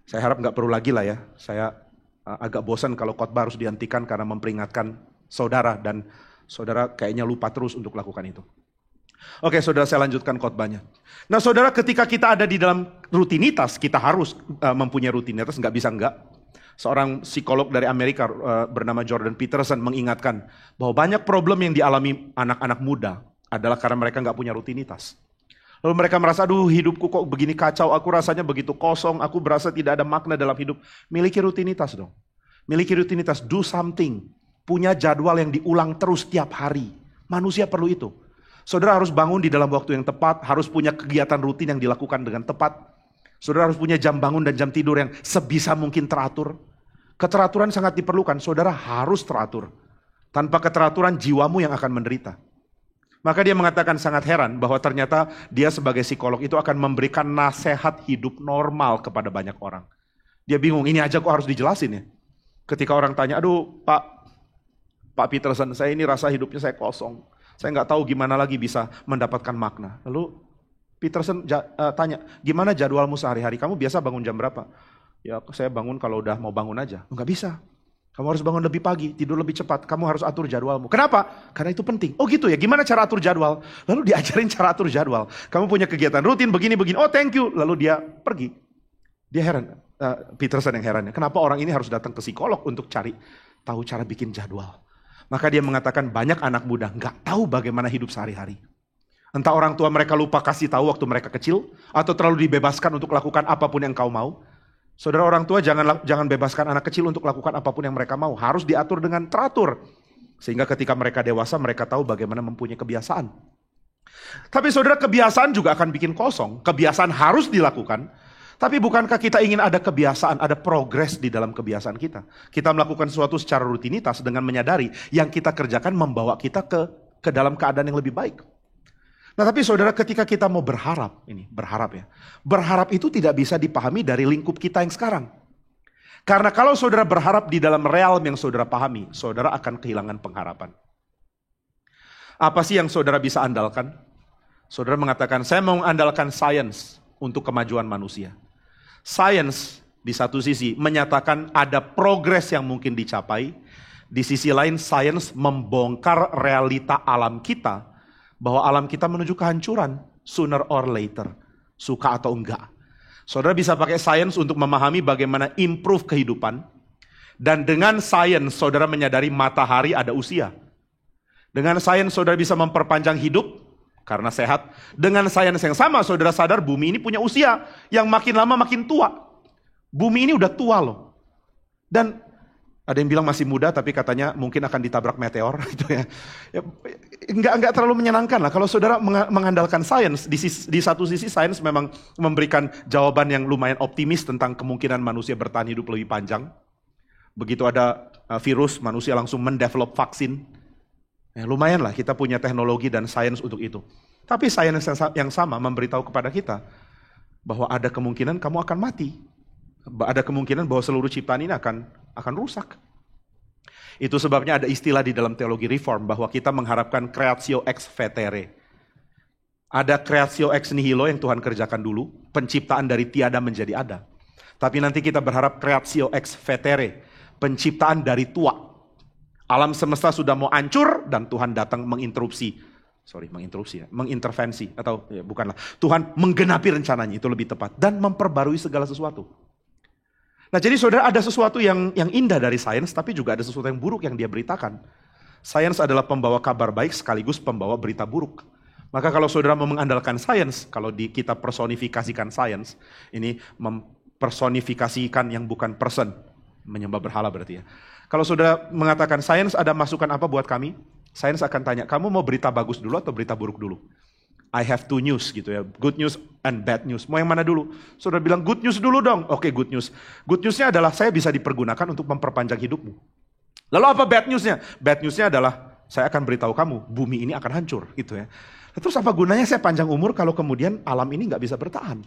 Saya harap nggak perlu lagi lah ya, saya agak bosan kalau khotbah harus dihentikan karena memperingatkan saudara dan saudara kayaknya lupa terus untuk lakukan itu. Oke, saudara, saya lanjutkan khotbahnya. Nah, saudara, ketika kita ada di dalam rutinitas, kita harus mempunyai rutinitas, nggak bisa enggak. Seorang psikolog dari Amerika bernama Jordan Peterson mengingatkan bahwa banyak problem yang dialami anak-anak muda adalah karena mereka nggak punya rutinitas. Lalu mereka merasa, aduh hidupku kok begini kacau, aku rasanya begitu kosong, aku berasa tidak ada makna dalam hidup. Miliki rutinitas dong. Miliki rutinitas, do something. Punya jadwal yang diulang terus tiap hari. Manusia perlu itu. Saudara harus bangun di dalam waktu yang tepat, harus punya kegiatan rutin yang dilakukan dengan tepat. Saudara harus punya jam bangun dan jam tidur yang sebisa mungkin teratur. Keteraturan sangat diperlukan, saudara harus teratur. Tanpa keteraturan jiwamu yang akan menderita. Maka dia mengatakan sangat heran bahwa ternyata dia sebagai psikolog itu akan memberikan nasihat hidup normal kepada banyak orang. Dia bingung, ini aja kok harus dijelasin ya. Ketika orang tanya, aduh Pak Peterson, saya ini rasa hidupnya saya kosong. Saya nggak tahu gimana lagi bisa mendapatkan makna. Lalu Peterson tanya, gimana jadwalmu sehari-hari? Kamu biasa bangun jam berapa? Ya saya bangun kalau udah mau bangun aja. Nggak bisa. Kamu harus bangun lebih pagi, tidur lebih cepat. Kamu harus atur jadwalmu. Kenapa? Karena itu penting. Oh gitu ya, gimana cara atur jadwal? Lalu diajarin cara atur jadwal. Kamu punya kegiatan rutin begini-begini. Oh thank you. Lalu dia pergi. Dia heran. Peterson yang herannya. Kenapa orang ini harus datang ke psikolog untuk cari tahu cara bikin jadwal? Maka dia mengatakan banyak anak muda nggak tahu bagaimana hidup sehari-hari. Entah orang tua mereka lupa kasih tahu waktu mereka kecil, atau terlalu dibebaskan untuk lakukan apapun yang kau mau. Saudara, orang tua jangan bebaskan anak kecil untuk lakukan apapun yang mereka mau. Harus diatur dengan teratur. Sehingga ketika mereka dewasa, mereka tahu bagaimana mempunyai kebiasaan. Tapi saudara, kebiasaan juga akan bikin kosong. Kebiasaan harus dilakukan. Tapi bukankah kita ingin ada kebiasaan, ada progres di dalam kebiasaan kita? Kita melakukan sesuatu secara rutinitas dengan menyadari yang kita kerjakan membawa kita ke dalam keadaan yang lebih baik. Nah tapi saudara, ketika kita mau berharap itu tidak bisa dipahami dari lingkup kita yang sekarang. Karena kalau saudara berharap di dalam realm yang saudara pahami, saudara akan kehilangan pengharapan. Apa sih yang saudara bisa andalkan? Saudara mengatakan, saya mau andalkan sains untuk kemajuan manusia. Sains di satu sisi menyatakan ada progres yang mungkin dicapai. Di sisi lain sains membongkar realita alam kita. Bahwa alam kita menuju kehancuran sooner or later. Suka atau enggak. Saudara bisa pakai sains untuk memahami bagaimana improve kehidupan. Dan dengan sains saudara menyadari matahari ada usia. Dengan sains saudara bisa memperpanjang hidup karena sehat. Dengan sains yang sama saudara sadar bumi ini punya usia yang makin lama makin tua. Bumi ini udah tua loh. Dan ada yang bilang masih muda tapi katanya mungkin akan ditabrak meteor gitu ya. Enggak terlalu menyenangkan lah kalau saudara mengandalkan sains. Di satu sisi sains memang memberikan jawaban yang lumayan optimis tentang kemungkinan manusia bertahan hidup lebih panjang. Begitu ada virus, manusia langsung mendevelop vaksin. Lumayan lah kita punya teknologi dan sains untuk itu. Tapi sains yang sama memberitahu kepada kita bahwa ada kemungkinan kamu akan mati. Ada kemungkinan bahwa seluruh ciptaan ini akan rusak. Itu sebabnya ada istilah di dalam teologi reform bahwa kita mengharapkan creatio ex vetere. Ada creatio ex nihilo yang Tuhan kerjakan dulu, penciptaan dari tiada menjadi ada. Tapi nanti kita berharap creatio ex vetere, penciptaan dari tua. Alam semesta sudah mau hancur dan Tuhan datang mengintervensi atau ya, bukanlah. Tuhan menggenapi rencananya, itu lebih tepat, dan memperbarui segala sesuatu. Nah, jadi saudara, ada sesuatu yang indah dari sains, tapi juga ada sesuatu yang buruk yang dia beritakan. Sains adalah pembawa kabar baik sekaligus pembawa berita buruk. Maka kalau saudara mau mengandalkan sains, kalau kita personifikasikan sains, ini mempersonifikasikan yang bukan person, menyembah berhala berarti ya. Kalau saudara mengatakan sains ada masukan apa buat kami? Sains akan tanya, kamu mau berita bagus dulu atau berita buruk dulu? I have two news gitu ya, good news and bad news. Mau yang mana dulu? Saudara bilang good news dulu dong. Oke, good news. Good newsnya adalah saya bisa dipergunakan untuk memperpanjang hidupmu. Lalu apa bad newsnya? Bad newsnya adalah saya akan beritahu kamu, bumi ini akan hancur gitu ya. Terus apa gunanya saya panjang umur kalau kemudian alam ini nggak bisa bertahan?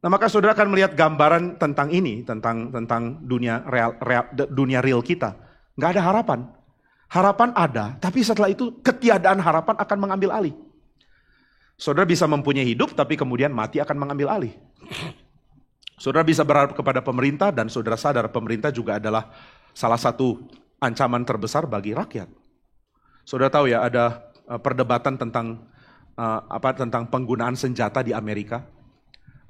Nah, maka saudara akan melihat gambaran tentang ini, tentang dunia real kita. Nggak ada harapan. Harapan ada, tapi setelah itu ketiadaan harapan akan mengambil alih. Saudara bisa mempunyai hidup, tapi kemudian mati akan mengambil alih. Saudara bisa berharap kepada pemerintah, dan saudara sadar pemerintah juga adalah salah satu ancaman terbesar bagi rakyat. Saudara tahu ya, ada perdebatan tentang penggunaan senjata di Amerika.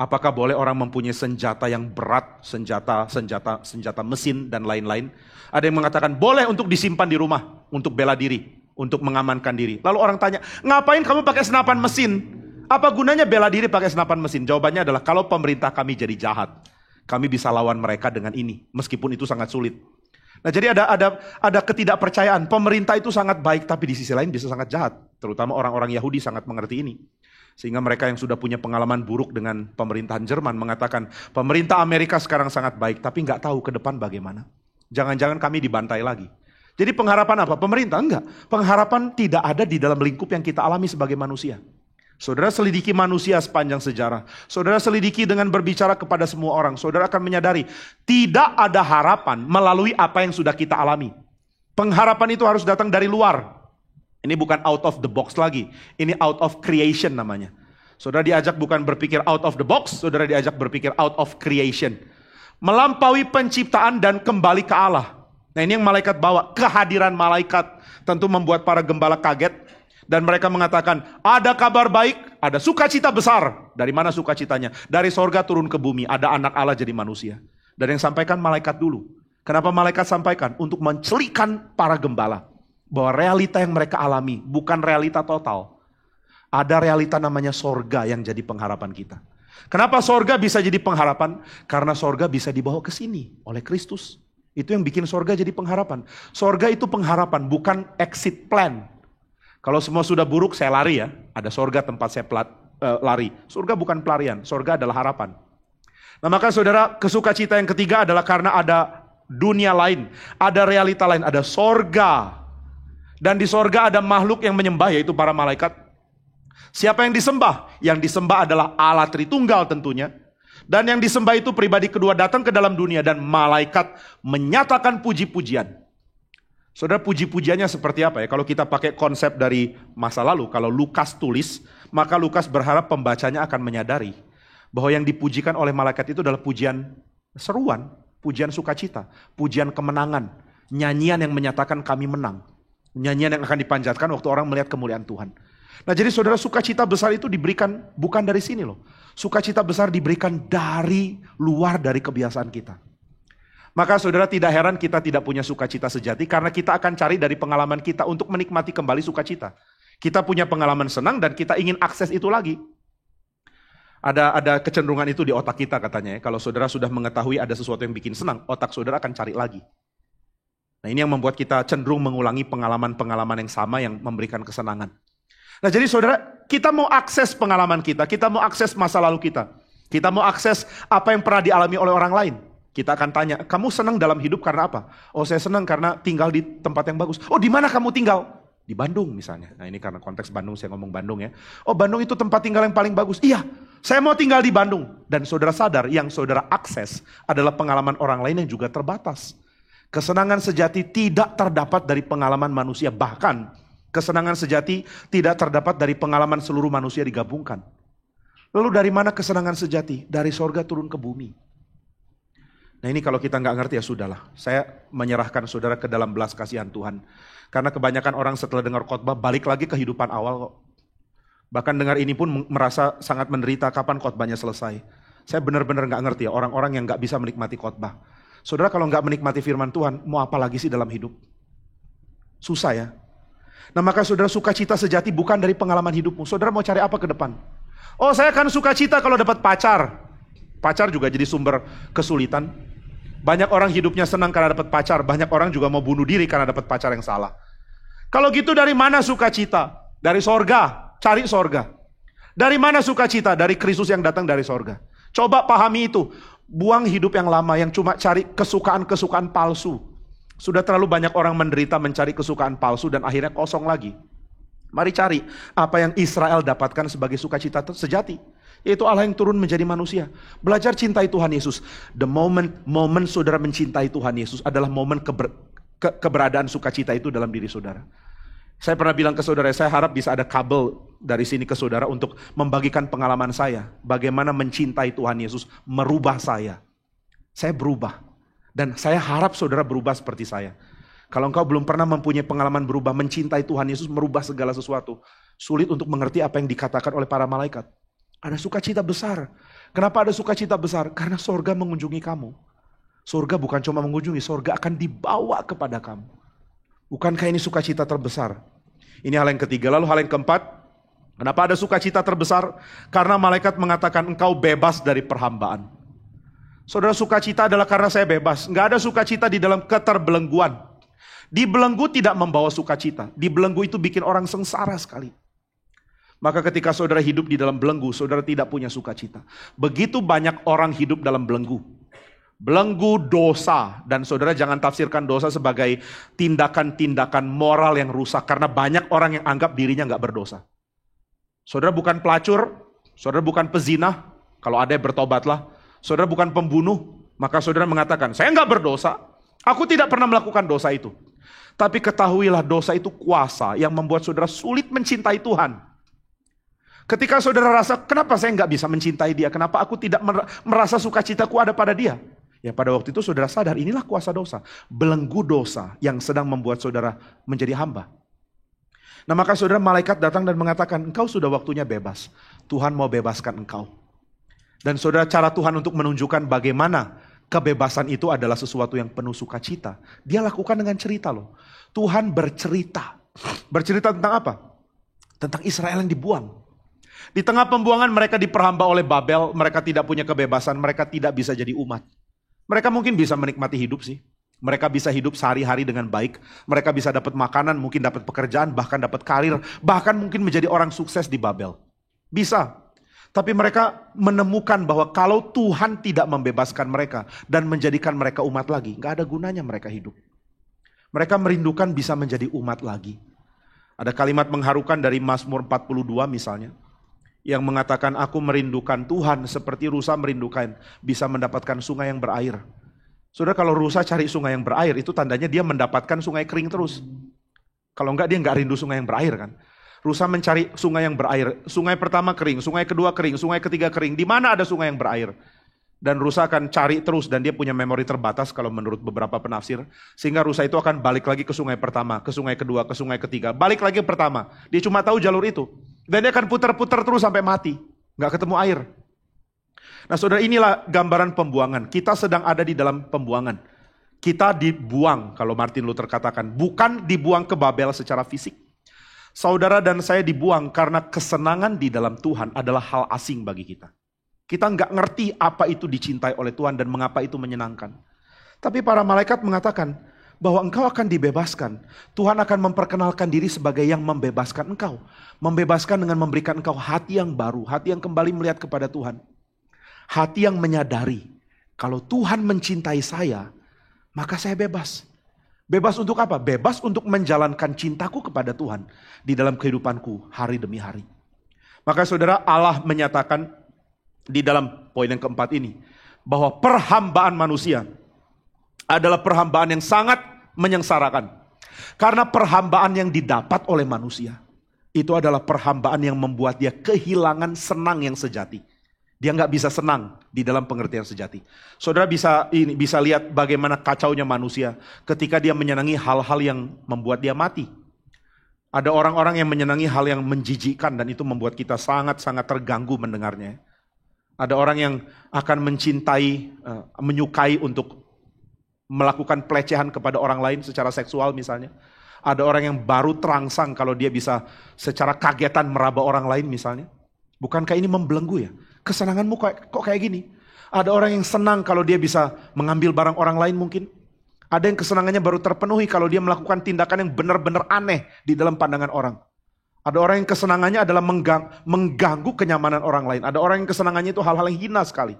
Apakah boleh orang mempunyai senjata yang berat, senjata mesin dan lain-lain? Ada yang mengatakan boleh untuk disimpan di rumah, untuk bela diri, untuk mengamankan diri. Lalu orang tanya, ngapain kamu pakai senapan mesin? Apa gunanya bela diri pakai senapan mesin? Jawabannya adalah kalau pemerintah kami jadi jahat, kami bisa lawan mereka dengan ini, meskipun itu sangat sulit. Nah, jadi ada ketidakpercayaan. Pemerintah itu sangat baik, tapi di sisi lain bisa sangat jahat. Terutama orang-orang Yahudi sangat mengerti ini. Sehingga mereka yang sudah punya pengalaman buruk dengan pemerintahan Jerman mengatakan, pemerintah Amerika sekarang sangat baik, tapi nggak tahu ke depan bagaimana. Jangan-jangan kami dibantai lagi. Jadi pengharapan apa? Pemerintah? Enggak. Pengharapan tidak ada di dalam lingkup yang kita alami sebagai manusia. Saudara selidiki manusia sepanjang sejarah. Saudara selidiki dengan berbicara kepada semua orang. Saudara akan menyadari, tidak ada harapan melalui apa yang sudah kita alami. Pengharapan itu harus datang dari luar. Ini bukan out of the box lagi. Ini out of creation namanya. Saudara diajak bukan berpikir out of the box, saudara diajak berpikir out of creation. Melampaui penciptaan dan kembali ke Allah. Nah, ini yang malaikat bawa. Kehadiran malaikat tentu membuat para gembala kaget. Dan mereka mengatakan, ada kabar baik, ada sukacita besar. Dari mana sukacitanya? Dari sorga turun ke bumi, ada anak Allah jadi manusia. Dan yang sampaikan malaikat dulu. Kenapa malaikat sampaikan? Untuk mencelikan para gembala. Bahwa realita yang mereka alami bukan realita total. Ada realita namanya sorga yang jadi pengharapan kita. Kenapa sorga bisa jadi pengharapan? Karena sorga bisa dibawa ke sini oleh Kristus. Itu yang bikin sorga jadi pengharapan. Sorga itu pengharapan, bukan exit plan. Kalau semua sudah buruk, saya lari ya. Ada sorga tempat saya lari. Surga bukan pelarian, sorga adalah harapan. Nah, maka saudara, kesukacita yang ketiga adalah karena ada dunia lain. Ada realita lain, ada sorga. Dan di sorga ada makhluk yang menyembah, yaitu para malaikat. Siapa yang disembah? Yang disembah adalah Allah Tritunggal tentunya. Dan yang disembah itu pribadi kedua datang ke dalam dunia dan malaikat menyatakan puji-pujian. Saudara, puji-pujiannya seperti apa ya? Kalau kita pakai konsep dari masa lalu, kalau Lukas tulis, maka Lukas berharap pembacanya akan menyadari bahwa yang dipujikan oleh malaikat itu adalah pujian seruan, pujian sukacita, pujian kemenangan, nyanyian yang menyatakan kami menang. Nyanyian yang akan dipanjatkan waktu orang melihat kemuliaan Tuhan. Nah, jadi saudara, sukacita besar itu diberikan bukan dari sini loh. Sukacita besar diberikan dari luar dari kebiasaan kita. Maka saudara, tidak heran kita tidak punya sukacita sejati karena kita akan cari dari pengalaman kita untuk menikmati kembali sukacita. Kita punya pengalaman senang dan kita ingin akses itu lagi. Ada kecenderungan itu di otak kita katanya ya. Kalau saudara sudah mengetahui ada sesuatu yang bikin senang, otak saudara akan cari lagi. Nah ini yang membuat kita cenderung mengulangi pengalaman-pengalaman yang sama yang memberikan kesenangan. Nah jadi saudara, kita mau akses pengalaman kita mau akses masa lalu kita mau akses apa yang pernah dialami oleh orang lain. Kita akan tanya, kamu senang dalam hidup karena apa? Oh saya senang karena tinggal di tempat yang bagus. Oh di mana kamu tinggal? Di Bandung misalnya. Nah ini karena konteks Bandung, saya ngomong Bandung ya. Oh Bandung itu tempat tinggal yang paling bagus. Iya, saya mau tinggal di Bandung. Dan saudara sadar yang saudara akses adalah pengalaman orang lain yang juga terbatas. Kesenangan sejati tidak terdapat dari pengalaman manusia. Bahkan kesenangan sejati tidak terdapat dari pengalaman seluruh manusia digabungkan. Lalu dari mana kesenangan sejati? Dari sorga turun ke bumi. Nah ini kalau kita nggak ngerti ya sudahlah. Saya menyerahkan saudara ke dalam belas kasihan Tuhan. Karena kebanyakan orang setelah dengar khotbah balik lagi ke kehidupan awal kok. Bahkan dengar ini pun merasa sangat menderita kapan khotbahnya selesai. Saya benar-benar nggak ngerti ya orang-orang yang nggak bisa menikmati khotbah. Saudara kalau nggak menikmati firman Tuhan, mau apa lagi sih dalam hidup? Susah ya. Nah maka saudara sukacita sejati bukan dari pengalaman hidupmu. Saudara mau cari apa ke depan? Oh saya akan sukacita kalau dapat pacar. Pacar juga jadi sumber kesulitan. Banyak orang hidupnya senang karena dapat pacar. Banyak orang juga mau bunuh diri karena dapat pacar yang salah. Kalau gitu dari mana sukacita? Dari sorga. Cari sorga. Dari mana sukacita? Dari Kristus yang datang dari sorga. Coba pahami itu. Buang hidup yang lama yang cuma cari kesukaan-kesukaan palsu. Sudah terlalu banyak orang menderita mencari kesukaan palsu dan akhirnya kosong lagi. Mari cari apa yang Israel dapatkan sebagai sukacita sejati. Yaitu Allah yang turun menjadi manusia. Belajar cintai Tuhan Yesus. The moment saudara mencintai Tuhan Yesus adalah momen keberadaan sukacita itu dalam diri saudara. Saya pernah bilang ke saudara, saya harap bisa ada kabel dari sini ke saudara untuk membagikan pengalaman saya. Bagaimana mencintai Tuhan Yesus merubah saya. Saya berubah. Dan saya harap saudara berubah seperti saya. Kalau engkau belum pernah mempunyai pengalaman berubah, mencintai Tuhan Yesus, merubah segala sesuatu. Sulit untuk mengerti apa yang dikatakan oleh para malaikat. Ada sukacita besar. Kenapa ada sukacita besar? Karena sorga mengunjungi kamu. Sorga bukan cuma mengunjungi, sorga akan dibawa kepada kamu. Bukankah ini sukacita terbesar? Ini hal yang ketiga. Lalu hal yang keempat, kenapa ada sukacita terbesar? Karena malaikat mengatakan engkau bebas dari perhambaan. Saudara, sukacita adalah karena saya bebas. Nggak ada sukacita di dalam keterbelengguan. Dibelenggu tidak membawa sukacita. Dibelenggu itu bikin orang sengsara sekali. Maka ketika saudara hidup di dalam belenggu, saudara tidak punya sukacita. Begitu banyak orang hidup dalam belenggu. Belenggu dosa. Dan saudara jangan tafsirkan dosa sebagai tindakan-tindakan moral yang rusak. Karena banyak orang yang anggap dirinya nggak berdosa. Saudara bukan pelacur. Saudara bukan pezinah. Kalau ada bertobatlah. Saudara bukan pembunuh. Maka saudara mengatakan, saya nggak berdosa. Aku tidak pernah melakukan dosa itu. Tapi ketahuilah dosa itu kuasa yang membuat saudara sulit mencintai Tuhan. Ketika saudara rasa, kenapa saya nggak bisa mencintai dia? Kenapa aku tidak merasa sukacitaku ada pada dia? Ya pada waktu itu saudara sadar, inilah kuasa dosa. Belenggu dosa yang sedang membuat saudara menjadi hamba. Nah maka saudara, malaikat datang dan mengatakan, engkau sudah waktunya bebas. Tuhan mau bebaskan engkau. Dan saudara, cara Tuhan untuk menunjukkan bagaimana kebebasan itu adalah sesuatu yang penuh sukacita. Dia lakukan dengan cerita loh. Tuhan bercerita. Bercerita tentang apa? Tentang Israel yang dibuang. Di tengah pembuangan mereka diperhamba oleh Babel, mereka tidak punya kebebasan, mereka tidak bisa jadi umat. Mereka mungkin bisa menikmati hidup sih. Mereka bisa hidup sehari-hari dengan baik. Mereka bisa dapat makanan, mungkin dapat pekerjaan, bahkan dapat karir. Bahkan mungkin menjadi orang sukses di Babel. Bisa. Tapi mereka menemukan bahwa kalau Tuhan tidak membebaskan mereka dan menjadikan mereka umat lagi, gak ada gunanya mereka hidup. Mereka merindukan bisa menjadi umat lagi. Ada kalimat mengharukan dari Mazmur 42 misalnya. Yang mengatakan aku merindukan Tuhan seperti rusa merindukan bisa mendapatkan sungai yang berair. Saudara, kalau rusa cari sungai yang berair itu tandanya dia mendapatkan sungai kering terus. Kalau enggak dia enggak rindu sungai yang berair kan. Rusa mencari sungai yang berair. Sungai pertama kering, sungai kedua kering, sungai ketiga kering. Di mana ada sungai yang berair? Dan rusa akan cari terus dan dia punya memori terbatas kalau menurut beberapa penafsir. Sehingga rusa itu akan balik lagi ke sungai pertama, ke sungai kedua, ke sungai ketiga. Balik lagi ke pertama. Dia cuma tahu jalur itu. Dan dia akan putar-putar terus sampai mati. Nggak ketemu air. Nah saudara, inilah gambaran pembuangan. Kita sedang ada di dalam pembuangan. Kita dibuang, kalau Martin Luther katakan. Bukan dibuang ke Babel secara fisik. Saudara dan saya dibuang karena kesenangan di dalam Tuhan adalah hal asing bagi kita. Kita nggak ngerti apa itu dicintai oleh Tuhan dan mengapa itu menyenangkan. Tapi para malaikat mengatakan bahwa engkau akan dibebaskan. Tuhan akan memperkenalkan diri sebagai yang membebaskan engkau. Membebaskan dengan memberikan engkau hati yang baru, hati yang kembali melihat kepada Tuhan. Hati yang menyadari, kalau Tuhan mencintai saya, maka saya bebas. Bebas untuk apa? Bebas untuk menjalankan cintaku kepada Tuhan di dalam kehidupanku hari demi hari. Maka saudara, Allah menyatakan di dalam poin yang keempat ini, bahwa perhambaan manusia adalah perhambaan yang sangat menyengsarakan. Karena perhambaan yang didapat oleh manusia, itu adalah perhambaan yang membuat dia kehilangan senang yang sejati. Dia nggak bisa senang di dalam pengertian sejati. Saudara bisa lihat bagaimana kacaunya manusia ketika dia menyenangi hal-hal yang membuat dia mati. Ada orang-orang yang menyenangi hal yang menjijikkan dan itu membuat kita sangat-sangat terganggu mendengarnya. Ada orang yang akan mencintai, menyukai untuk melakukan pelecehan kepada orang lain secara seksual misalnya. Ada orang yang baru terangsang kalau dia bisa secara kagetan meraba orang lain misalnya. Bukankah ini membelenggu ya? Kesenanganmu kok kayak gini? Ada orang yang senang kalau dia bisa mengambil barang orang lain mungkin. Ada yang kesenangannya baru terpenuhi kalau dia melakukan tindakan yang benar-benar aneh di dalam pandangan orang. Ada orang yang kesenangannya adalah mengganggu kenyamanan orang lain. Ada orang yang kesenangannya itu hal-hal yang hina sekali.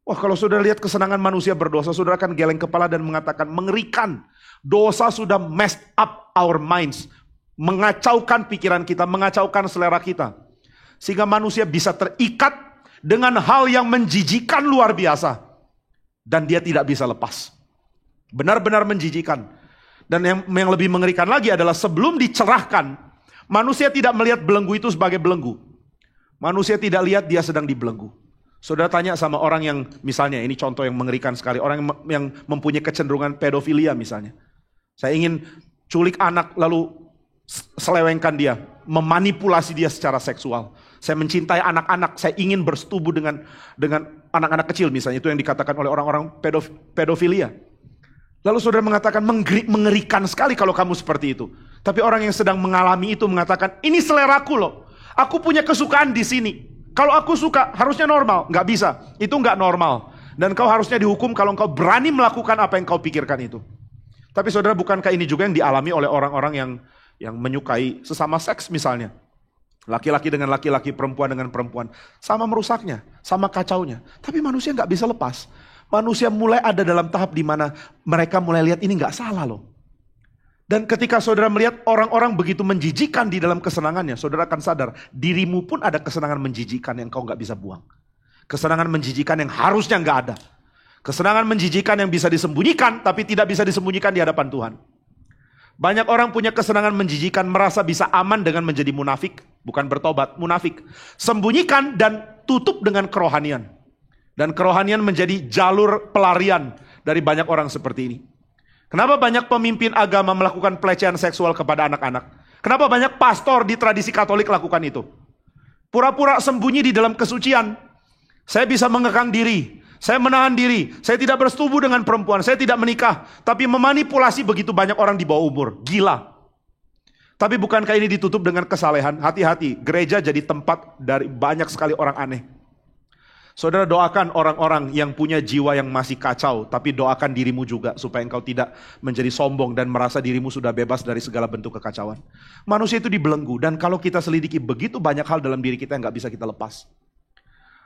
Wah, kalau saudara lihat kesenangan manusia berdosa, saudara akan geleng kepala dan mengatakan mengerikan. Dosa sudah messed up our minds. Mengacaukan pikiran kita, mengacaukan selera kita. Sehingga manusia bisa terikat dengan hal yang menjijikan luar biasa. Dan dia tidak bisa lepas. Benar-benar menjijikan. Dan yang lebih mengerikan lagi adalah sebelum dicerahkan, manusia tidak melihat belenggu itu sebagai belenggu. Manusia tidak lihat dia sedang dibelenggu. Saudara tanya sama orang yang misalnya, ini contoh yang mengerikan sekali. Orang yang mempunyai kecenderungan pedofilia misalnya. Saya ingin culik anak lalu selewengkan dia. Memanipulasi dia secara seksual. Saya mencintai anak-anak, saya ingin bersetubuh dengan anak-anak kecil misalnya. Itu yang dikatakan oleh orang-orang pedofilia. Lalu saudara mengatakan mengerikan sekali kalau kamu seperti itu. Tapi orang yang sedang mengalami itu mengatakan, ini seleraku loh. Aku punya kesukaan di sini. Kalau aku suka harusnya normal. Nggak bisa, itu nggak normal. Dan kau harusnya dihukum kalau kau berani melakukan apa yang kau pikirkan itu. Tapi saudara, bukankah ini juga yang dialami oleh orang-orang yang menyukai sesama seks misalnya. Laki-laki dengan laki-laki, perempuan dengan perempuan. Sama merusaknya, sama kacaunya. Tapi manusia nggak bisa lepas. Manusia mulai ada dalam tahap di mana mereka mulai lihat ini nggak salah loh. Dan ketika saudara melihat orang-orang begitu menjijikan di dalam kesenangannya, saudara akan sadar dirimu pun ada kesenangan menjijikan yang kau nggak bisa buang. Kesenangan menjijikan yang harusnya nggak ada. Kesenangan menjijikan yang bisa disembunyikan tapi tidak bisa disembunyikan di hadapan Tuhan. Banyak orang punya kesenangan menjijikan, merasa bisa aman dengan menjadi munafik, bukan bertobat, munafik. Sembunyikan dan tutup dengan kerohanian. Dan kerohanian menjadi jalur pelarian dari banyak orang seperti ini. Kenapa banyak pemimpin agama melakukan pelecehan seksual kepada anak-anak? Kenapa banyak pastor di tradisi Katolik lakukan itu? Pura-pura sembunyi di dalam kesucian. Saya bisa mengekang diri, saya menahan diri, saya tidak bersetubuh dengan perempuan, saya tidak menikah. Tapi memanipulasi begitu banyak orang di bawah umur. Gila. Tapi bukankah ini ditutup dengan kesalehan? Hati-hati, gereja jadi tempat dari banyak sekali orang aneh. Saudara, doakan orang-orang yang punya jiwa yang masih kacau, tapi doakan dirimu juga supaya engkau tidak menjadi sombong dan merasa dirimu sudah bebas dari segala bentuk kekacauan. Manusia itu dibelenggu, dan kalau kita selidiki begitu banyak hal dalam diri kita yang gak bisa kita lepas.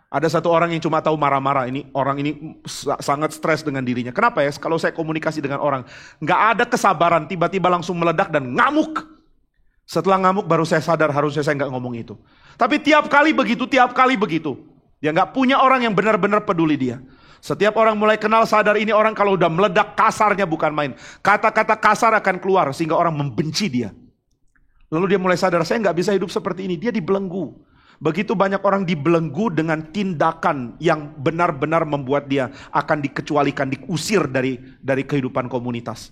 Ada satu orang yang cuma tahu marah-marah, orang ini sangat stres dengan dirinya. Kenapa ya? Kalau saya komunikasi dengan orang, gak ada kesabaran, tiba-tiba langsung meledak dan ngamuk. Setelah ngamuk baru saya sadar harusnya saya gak ngomong itu. Tapi tiap kali begitu. Dia gak punya orang yang benar-benar peduli dia. Setiap orang mulai kenal sadar ini orang kalau udah meledak kasarnya bukan main. Kata-kata kasar akan keluar sehingga orang membenci dia. Lalu dia mulai sadar saya gak bisa hidup seperti ini. Dia dibelenggu. Begitu banyak orang dibelenggu dengan tindakan yang benar-benar membuat dia akan dikecualikan, diusir dari kehidupan komunitas.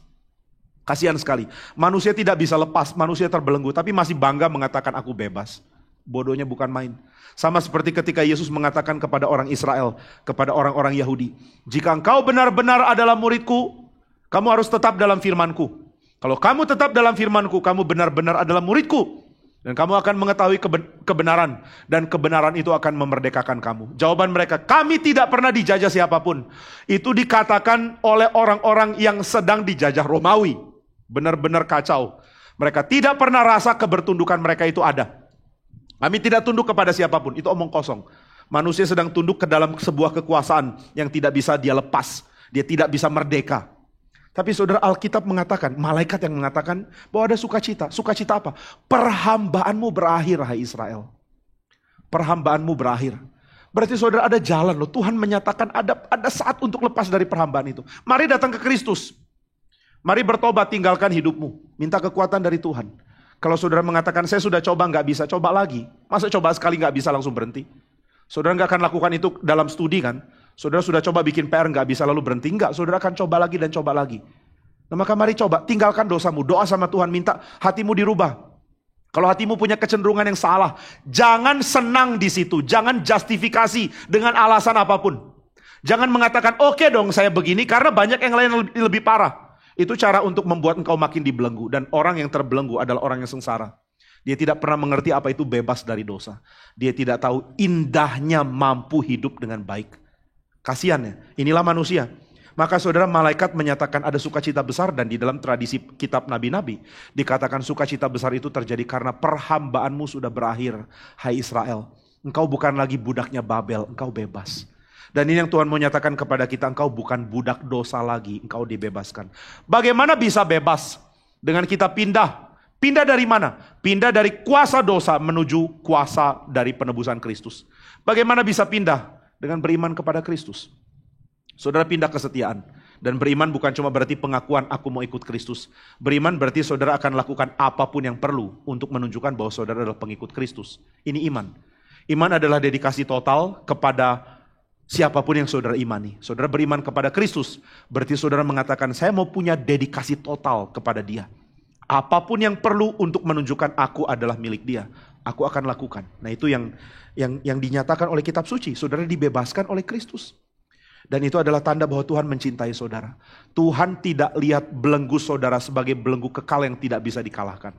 Kasihan sekali. Manusia tidak bisa lepas, manusia terbelenggu. Tapi masih bangga mengatakan aku bebas. Bodohnya bukan main. Sama seperti ketika Yesus mengatakan kepada orang Israel, kepada orang-orang Yahudi, jika engkau benar-benar adalah muridku, kamu harus tetap dalam firmanku. Kalau kamu tetap dalam firmanku, kamu benar-benar adalah muridku. Dan kamu akan mengetahui kebenaran, dan kebenaran itu akan memerdekakan kamu. Jawaban mereka, kami tidak pernah dijajah siapapun. Itu dikatakan oleh orang-orang yang sedang dijajah Romawi. Benar-benar kacau. Mereka tidak pernah rasa kebertundukan mereka itu ada. Kami tidak tunduk kepada siapapun, itu omong kosong. Manusia sedang tunduk ke dalam sebuah kekuasaan yang tidak bisa dia lepas. Dia tidak bisa merdeka. Tapi saudara, Alkitab mengatakan, malaikat yang mengatakan bahwa ada sukacita. Sukacita apa? Perhambaanmu berakhir, hai Israel. Perhambaanmu berakhir. Berarti saudara ada jalan loh. Tuhan menyatakan ada saat untuk lepas dari perhambaan itu. Mari datang ke Kristus. Mari bertobat, tinggalkan hidupmu. Minta kekuatan dari Tuhan. Kalau saudara mengatakan, saya sudah coba nggak bisa, coba lagi. Masa coba sekali nggak bisa langsung berhenti? Saudara nggak akan lakukan itu dalam studi kan? Saudara sudah coba bikin PR nggak bisa lalu berhenti? Enggak, saudara akan coba lagi dan coba lagi. Nah, maka mari coba, tinggalkan dosamu, doa sama Tuhan, minta hatimu dirubah. Kalau hatimu punya kecenderungan yang salah, jangan senang di situ, jangan justifikasi dengan alasan apapun. Jangan mengatakan, oke dong saya begini karena banyak yang lain lebih parah. Itu cara untuk membuat engkau makin dibelenggu, dan orang yang terbelenggu adalah orang yang sengsara. Dia tidak pernah mengerti apa itu bebas dari dosa. Dia tidak tahu indahnya mampu hidup dengan baik. Kasiannya, inilah manusia. Maka saudara, malaikat menyatakan ada sukacita besar, dan di dalam tradisi kitab nabi-nabi dikatakan sukacita besar itu terjadi karena perhambaanmu sudah berakhir, hai Israel. Engkau bukan lagi budaknya Babel, engkau bebas. Dan ini yang Tuhan mau nyatakan kepada kita, engkau bukan budak dosa lagi, engkau dibebaskan. Bagaimana bisa bebas? Dengan kita pindah. Pindah dari mana? Pindah dari kuasa dosa menuju kuasa dari penebusan Kristus. Bagaimana bisa pindah? Dengan beriman kepada Kristus. Saudara pindah kesetiaan. Dan beriman bukan cuma berarti pengakuan aku mau ikut Kristus. Beriman berarti saudara akan lakukan apapun yang perlu untuk menunjukkan bahwa saudara adalah pengikut Kristus. Ini iman. Iman adalah dedikasi total kepada siapapun yang saudara imani. Saudara beriman kepada Kristus, berarti saudara mengatakan saya mau punya dedikasi total kepada Dia. Apapun yang perlu untuk menunjukkan aku adalah milik Dia, aku akan lakukan. Nah, itu yang dinyatakan oleh kitab suci. Saudara dibebaskan oleh Kristus. Dan itu adalah tanda bahwa Tuhan mencintai saudara. Tuhan tidak lihat belenggu saudara sebagai belenggu kekal yang tidak bisa dikalahkan.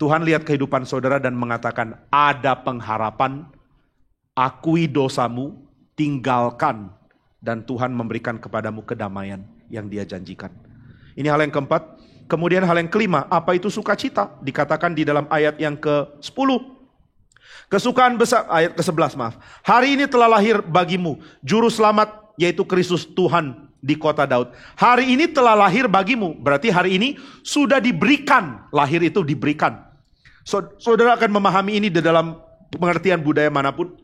Tuhan lihat kehidupan saudara dan mengatakan ada pengharapan, akui dosamu, tinggalkan, dan Tuhan memberikan kepadamu kedamaian yang Dia janjikan. Ini hal yang keempat. Kemudian hal yang kelima, apa itu sukacita? Dikatakan di dalam ayat yang ke-10. Kesukaan besar, ayat ke-11 maaf. Hari ini telah lahir bagimu juru selamat, yaitu Kristus Tuhan di kota Daud. Hari ini telah lahir bagimu, berarti hari ini sudah diberikan. Lahir itu diberikan. Saudara akan memahami ini di dalam pengertian budaya manapun.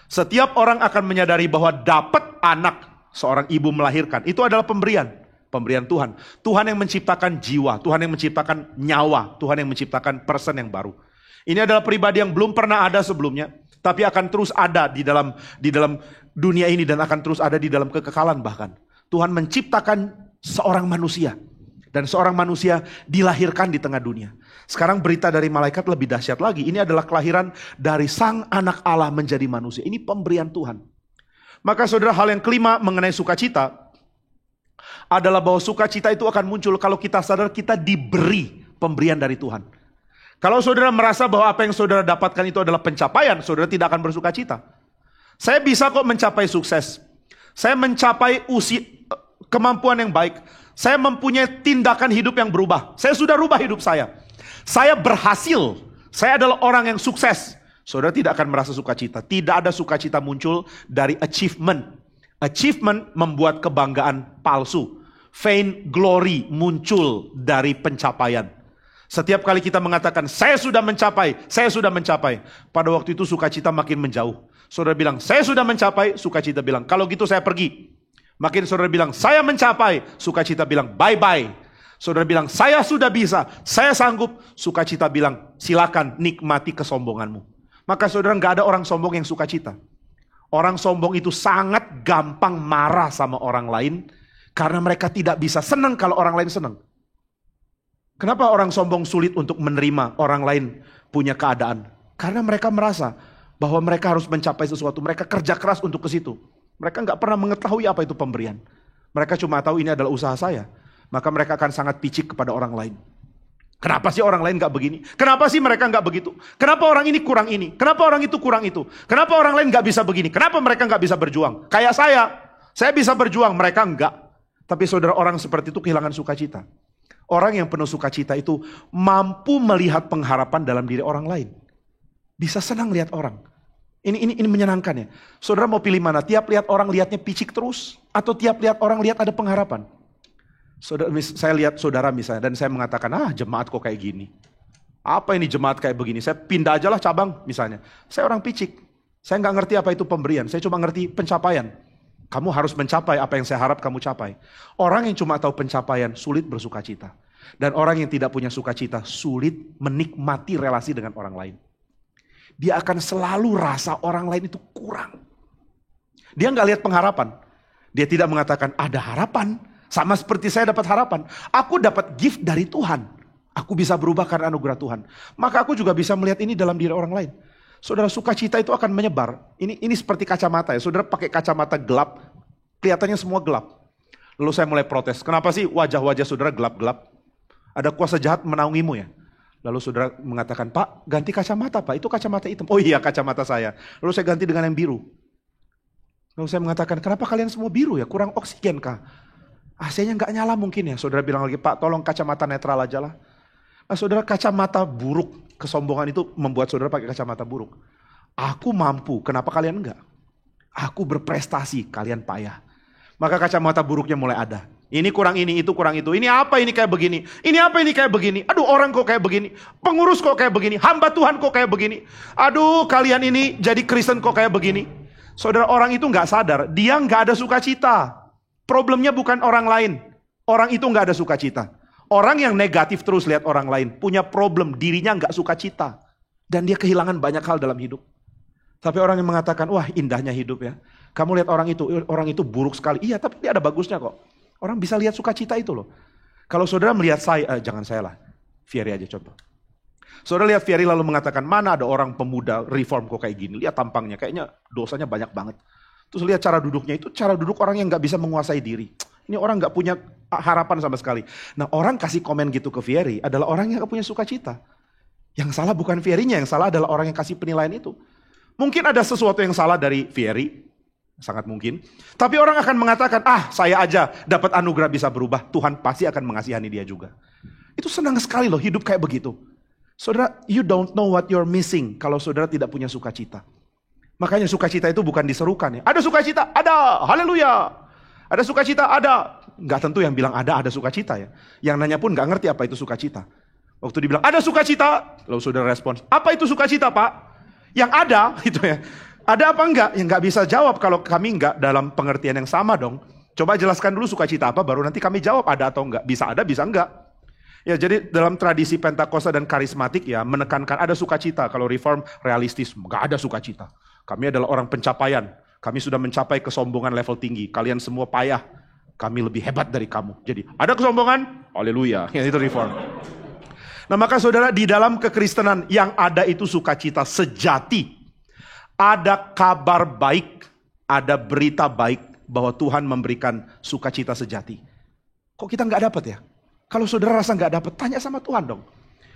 Setiap orang akan menyadari bahwa dapat anak, seorang ibu melahirkan, itu adalah pemberian. Pemberian Tuhan. Tuhan yang menciptakan jiwa, Tuhan yang menciptakan nyawa, Tuhan yang menciptakan person yang baru. Ini adalah pribadi yang belum pernah ada sebelumnya, tapi akan terus ada di dalam dunia ini dan akan terus ada di dalam kekekalan bahkan. Tuhan menciptakan seorang manusia, dan seorang manusia dilahirkan di tengah dunia. Sekarang berita dari malaikat lebih dahsyat lagi. Ini adalah kelahiran dari sang anak Allah menjadi manusia. Ini pemberian Tuhan. Maka saudara, hal yang kelima mengenai sukacita adalah bahwa sukacita itu akan muncul kalau kita sadar kita diberi pemberian dari Tuhan. Kalau saudara merasa bahwa apa yang saudara dapatkan itu adalah pencapaian, saudara tidak akan bersukacita. Saya bisa kok mencapai sukses. Saya mencapai kemampuan yang baik. Saya mempunyai tindakan hidup yang berubah. Saya sudah rubah hidup saya. Saya berhasil. Saya adalah orang yang sukses. Saudara tidak akan merasa sukacita. Tidak ada sukacita muncul dari achievement. Achievement membuat kebanggaan palsu. Vain glory muncul dari pencapaian. Setiap kali kita mengatakan, saya sudah mencapai. Pada waktu itu sukacita makin menjauh. Saudara bilang, saya sudah mencapai, sukacita bilang, kalau gitu saya pergi. Makin saudara bilang, saya mencapai, sukacita bilang, bye-bye. Saudara bilang, saya sudah bisa, saya sanggup, sukacita bilang, silakan nikmati kesombonganmu. Maka saudara, gak ada orang sombong yang sukacita. Orang sombong itu sangat gampang marah sama orang lain, karena mereka tidak bisa senang kalau orang lain senang. Kenapa orang sombong sulit untuk menerima orang lain punya keadaan? Karena mereka merasa bahwa mereka harus mencapai sesuatu. Mereka kerja keras untuk ke situ. Mereka nggak pernah mengetahui apa itu pemberian. Mereka cuma tahu ini adalah usaha saya. Maka mereka akan sangat picik kepada orang lain. Kenapa sih orang lain gak begini? Kenapa sih mereka gak begitu? Kenapa orang ini kurang ini? Kenapa orang itu kurang itu? Kenapa orang lain gak bisa begini? Kenapa mereka gak bisa berjuang? Kayak saya bisa berjuang, mereka enggak. Tapi saudara, orang seperti itu kehilangan sukacita. Orang yang penuh sukacita itu mampu melihat pengharapan dalam diri orang lain. Bisa senang lihat orang. Ini menyenangkan ya. Saudara mau pilih mana? Tiap lihat orang lihatnya picik terus? Atau tiap lihat orang lihat ada pengharapan? Saya lihat saudara misalnya, dan saya mengatakan, jemaat kok kayak gini. Apa ini jemaat kayak begini? Saya pindah aja lah cabang misalnya. Saya orang picik. Saya nggak ngerti apa itu pemberian. Saya cuma ngerti pencapaian. Kamu harus mencapai apa yang saya harap kamu capai. Orang yang cuma tahu pencapaian sulit bersukacita. Dan orang yang tidak punya sukacita sulit menikmati relasi dengan orang lain. Dia akan selalu rasa orang lain itu kurang. Dia nggak lihat pengharapan. Dia tidak mengatakan ada harapan. Sama seperti saya dapat harapan. Aku dapat gift dari Tuhan. Aku bisa berubah karena anugerah Tuhan. Maka aku juga bisa melihat ini dalam diri orang lain. Saudara, sukacita itu akan menyebar. Ini seperti kacamata ya. Saudara pakai kacamata gelap. Kelihatannya semua gelap. Lalu saya mulai protes. Kenapa sih wajah-wajah saudara gelap-gelap? Ada kuasa jahat menaungimu ya. Lalu saudara mengatakan, Pak, ganti kacamata Pak. Itu kacamata hitam. Oh iya, kacamata saya. Lalu saya ganti dengan yang biru. Lalu saya mengatakan, kenapa kalian semua biru ya? Kurang oksigen kah? AC-nya nggak nyala mungkin ya. Saudara bilang lagi, Pak tolong kacamata netral aja lah. Nah saudara, kacamata buruk, kesombongan itu membuat saudara pakai kacamata buruk. Aku mampu, kenapa kalian enggak? Aku berprestasi, kalian payah. Maka kacamata buruknya mulai ada. Ini kurang ini, itu kurang itu. Ini apa ini kayak begini? Ini apa ini kayak begini? Aduh, orang kok kayak begini? Pengurus kok kayak begini? Hamba Tuhan kok kayak begini? Aduh, kalian ini jadi Kristen kok kayak begini? Saudara, orang itu nggak sadar, dia nggak ada sukacita. Problemnya bukan orang lain. Orang itu nggak ada sukacita. Orang yang negatif terus lihat orang lain punya problem, dirinya nggak sukacita. Dan dia kehilangan banyak hal dalam hidup. Tapi orang yang mengatakan, wah indahnya hidup ya. Kamu lihat orang itu buruk sekali. Iya, tapi dia ada bagusnya kok. Orang bisa lihat sukacita itu loh. Kalau saudara melihat saya, jangan saya lah. Fieri aja coba. Saudara lihat Fieri lalu mengatakan, mana ada orang pemuda reform kok kayak gini. Lihat tampangnya, kayaknya dosanya banyak banget. Terus lihat cara duduknya, itu cara duduk orang yang gak bisa menguasai diri. Ini orang gak punya harapan sama sekali. Nah orang kasih komen gitu ke Fieri adalah orang yang gak punya sukacita. Yang salah bukan Fierinya, yang salah adalah orang yang kasih penilaian itu. Mungkin ada sesuatu yang salah dari Fieri, sangat mungkin. Tapi orang akan mengatakan, saya aja dapat anugerah bisa berubah, Tuhan pasti akan mengasihani dia juga. Itu senang sekali loh hidup kayak begitu. Saudara, you don't know what you're missing kalau saudara tidak punya sukacita. Makanya sukacita itu bukan diserukan ya. Ada sukacita, ada, haleluya. Ada sukacita, ada. Nggak tentu yang bilang ada sukacita ya. Yang nanya pun nggak ngerti apa itu sukacita. Waktu dibilang ada sukacita, lalu saudara respons, apa itu sukacita Pak? Yang ada, gitu ya. Ada apa enggak? Yang nggak bisa jawab kalau kami nggak dalam pengertian yang sama dong. Coba jelaskan dulu sukacita apa, baru nanti kami jawab ada atau enggak. Bisa ada, bisa enggak. Ya jadi dalam tradisi Pentakosta dan karismatik ya menekankan ada sukacita. Kalau reform realistis, nggak ada sukacita. Kami adalah orang pencapaian. Kami sudah mencapai kesombongan level tinggi. Kalian semua payah. Kami lebih hebat dari kamu. Jadi ada kesombongan, haleluya. Ya, itu reform. Nah maka saudara, di dalam kekristenan yang ada itu sukacita sejati. Ada kabar baik, ada berita baik bahwa Tuhan memberikan sukacita sejati. Kok kita nggak dapat ya? Kalau saudara rasa nggak dapat, tanya sama Tuhan dong.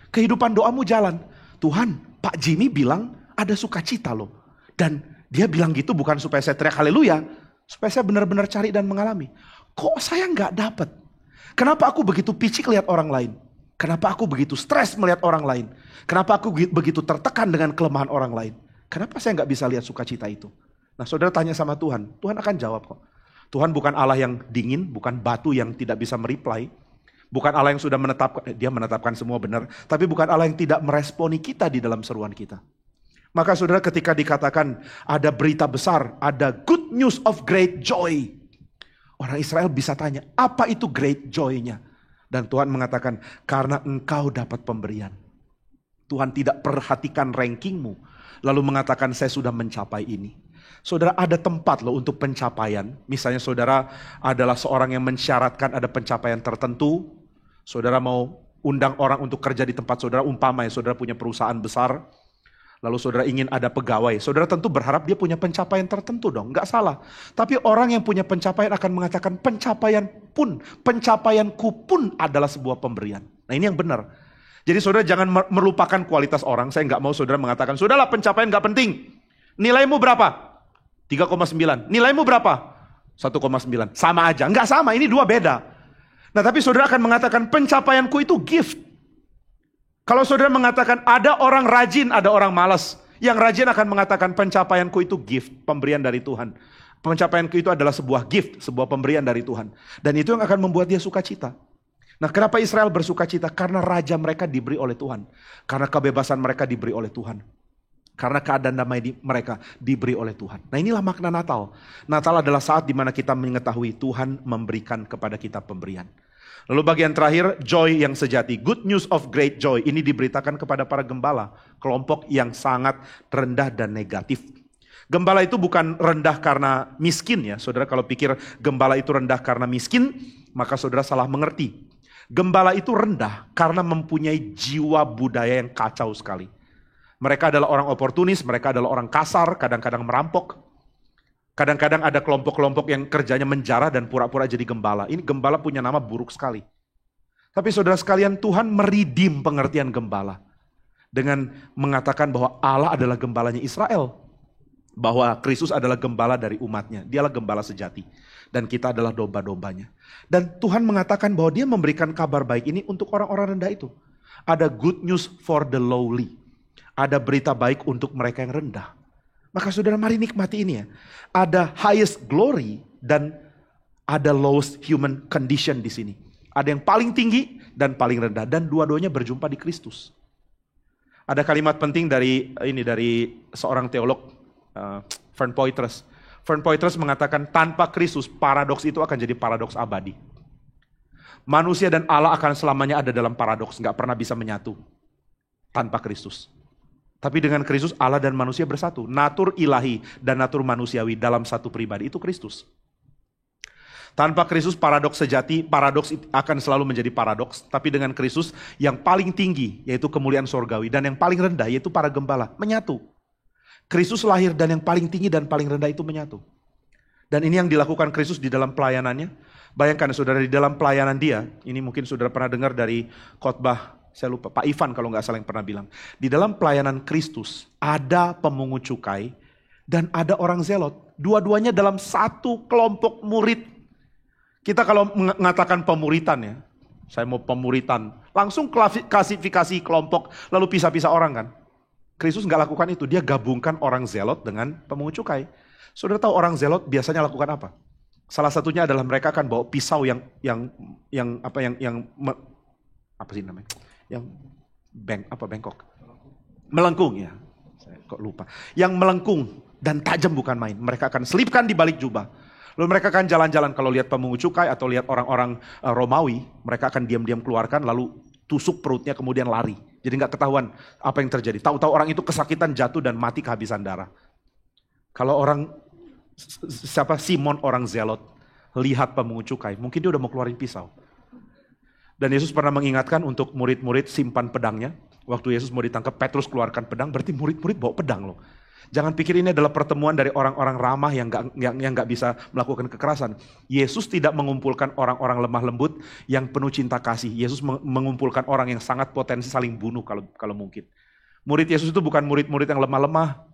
Kehidupan doamu jalan. Tuhan, Pak Jimmy bilang ada sukacita loh. Dan dia bilang gitu bukan supaya saya teriak haleluya, supaya saya benar-benar cari dan mengalami. Kok saya nggak dapat? Kenapa aku begitu picik lihat orang lain? Kenapa aku begitu stres melihat orang lain? Kenapa aku begitu tertekan dengan kelemahan orang lain? Kenapa saya nggak bisa lihat sukacita itu? Nah saudara tanya sama Tuhan, Tuhan akan jawab kok. Tuhan bukan Allah yang dingin, bukan batu yang tidak bisa mereply. Bukan Allah yang sudah menetapkan, dia menetapkan semua benar. Tapi bukan Allah yang tidak meresponi kita di dalam seruan kita. Maka saudara ketika dikatakan ada berita besar, ada good news of great joy. Orang Israel bisa tanya, apa itu great joy-nya? Dan Tuhan mengatakan, karena engkau dapat pemberian. Tuhan tidak perhatikan rankingmu. Lalu mengatakan, saya sudah mencapai ini. Saudara ada tempat loh untuk pencapaian. Misalnya saudara adalah seorang yang mensyaratkan ada pencapaian tertentu. Saudara mau undang orang untuk kerja di tempat saudara, umpama ya saudara punya perusahaan besar. Lalu saudara ingin ada pegawai, saudara tentu berharap dia punya pencapaian tertentu dong, nggak salah. Tapi orang yang punya pencapaian akan mengatakan pencapaianku pun adalah sebuah pemberian. Nah ini yang benar. Jadi saudara jangan melupakan kualitas orang. Saya nggak mau saudara mengatakan, sudahlah pencapaian nggak penting. Nilaimu berapa? 3,9. Nilaimu berapa? 1,9. Sama aja. Nggak sama, ini dua beda. Nah tapi saudara akan mengatakan pencapaianku itu gift. Kalau saudara mengatakan ada orang rajin, ada orang malas. Yang rajin akan mengatakan pencapaianku itu gift, pemberian dari Tuhan. Pencapaianku itu adalah sebuah gift, sebuah pemberian dari Tuhan. Dan itu yang akan membuat dia sukacita. Nah kenapa Israel bersukacita? Karena raja mereka diberi oleh Tuhan. Karena kebebasan mereka diberi oleh Tuhan. Karena keadaan damai mereka diberi oleh Tuhan. Nah inilah makna Natal. Natal adalah saat di mana kita mengetahui Tuhan memberikan kepada kita pemberian. Lalu bagian terakhir, joy yang sejati. Good news of great joy. Ini diberitakan kepada para gembala. Kelompok yang sangat rendah dan negatif. Gembala itu bukan rendah karena miskin ya. Saudara kalau pikir gembala itu rendah karena miskin, maka saudara salah mengerti. Gembala itu rendah karena mempunyai jiwa budaya yang kacau sekali. Mereka adalah orang oportunis, mereka adalah orang kasar, kadang-kadang merampok. Kadang-kadang ada kelompok-kelompok yang kerjanya menjarah dan pura-pura jadi gembala. Ini gembala punya nama buruk sekali. Tapi saudara sekalian, Tuhan meridim pengertian gembala. Dengan mengatakan bahwa Allah adalah gembalanya Israel. Bahwa Kristus adalah gembala dari umatnya. Dialah gembala sejati. Dan kita adalah domba-dombanya. Dan Tuhan mengatakan bahwa dia memberikan kabar baik ini untuk orang-orang rendah itu. Ada good news for the lowly. Ada berita baik untuk mereka yang rendah. Maka saudara mari nikmati ini ya. Ada highest glory dan ada lowest human condition di sini. Ada yang paling tinggi dan paling rendah. Dan dua-duanya berjumpa di Kristus. Ada kalimat penting dari seorang teolog, Fern Poitras. Fern Poitras mengatakan tanpa Kristus paradoks itu akan jadi paradoks abadi. Manusia dan Allah akan selamanya ada dalam paradoks. Gak pernah bisa menyatu tanpa Kristus. Tapi dengan Kristus Allah dan manusia bersatu. Natur ilahi dan natur manusiawi dalam satu pribadi. Itu Kristus. Tanpa Kristus paradoks sejati, paradoks akan selalu menjadi paradoks. Tapi dengan Kristus yang paling tinggi yaitu kemuliaan sorgawi. Dan yang paling rendah yaitu para gembala. Menyatu. Kristus lahir dan yang paling tinggi dan paling rendah itu menyatu. Dan ini yang dilakukan Kristus di dalam pelayanannya. Bayangkan saudara di dalam pelayanan dia. Ini mungkin saudara pernah dengar dari khotbah. Saya lupa, Pak Ivan kalau nggak salah yang pernah bilang. Di dalam pelayanan Kristus ada pemungut cukai dan ada orang zelot. Dua-duanya dalam satu kelompok murid. Kita kalau mengatakan pemuritan ya. Saya mau pemuritan. Langsung klasifikasi kelompok lalu pisah-pisah orang kan. Kristus nggak lakukan itu. Dia gabungkan orang zelot dengan pemungut cukai. Saudara tahu orang zelot biasanya lakukan apa? Salah satunya adalah mereka akan bawa pisau yang apa sih namanya? Yang bengkok. Melengkung ya. Saya kok lupa. Yang melengkung dan tajam bukan main. Mereka akan selipkan di balik jubah. Lalu mereka akan jalan-jalan kalau lihat pemungut cukai atau lihat orang-orang Romawi, mereka akan diam-diam keluarkan lalu tusuk perutnya kemudian lari. Jadi nggak ketahuan apa yang terjadi. Tahu-tahu orang itu kesakitan jatuh dan mati kehabisan darah. Kalau Simon orang zelot lihat pemungut cukai, mungkin dia udah mau keluarin pisau. Dan Yesus pernah mengingatkan untuk murid-murid simpan pedangnya. Waktu Yesus mau ditangkap, Petrus keluarkan pedang, berarti murid-murid bawa pedang loh. Jangan pikir ini adalah pertemuan dari orang-orang ramah yang nggak bisa melakukan kekerasan. Yesus tidak mengumpulkan orang-orang lemah lembut yang penuh cinta kasih. Yesus mengumpulkan orang yang sangat potensi saling bunuh kalau mungkin. Murid Yesus itu bukan murid-murid yang lemah-lemah.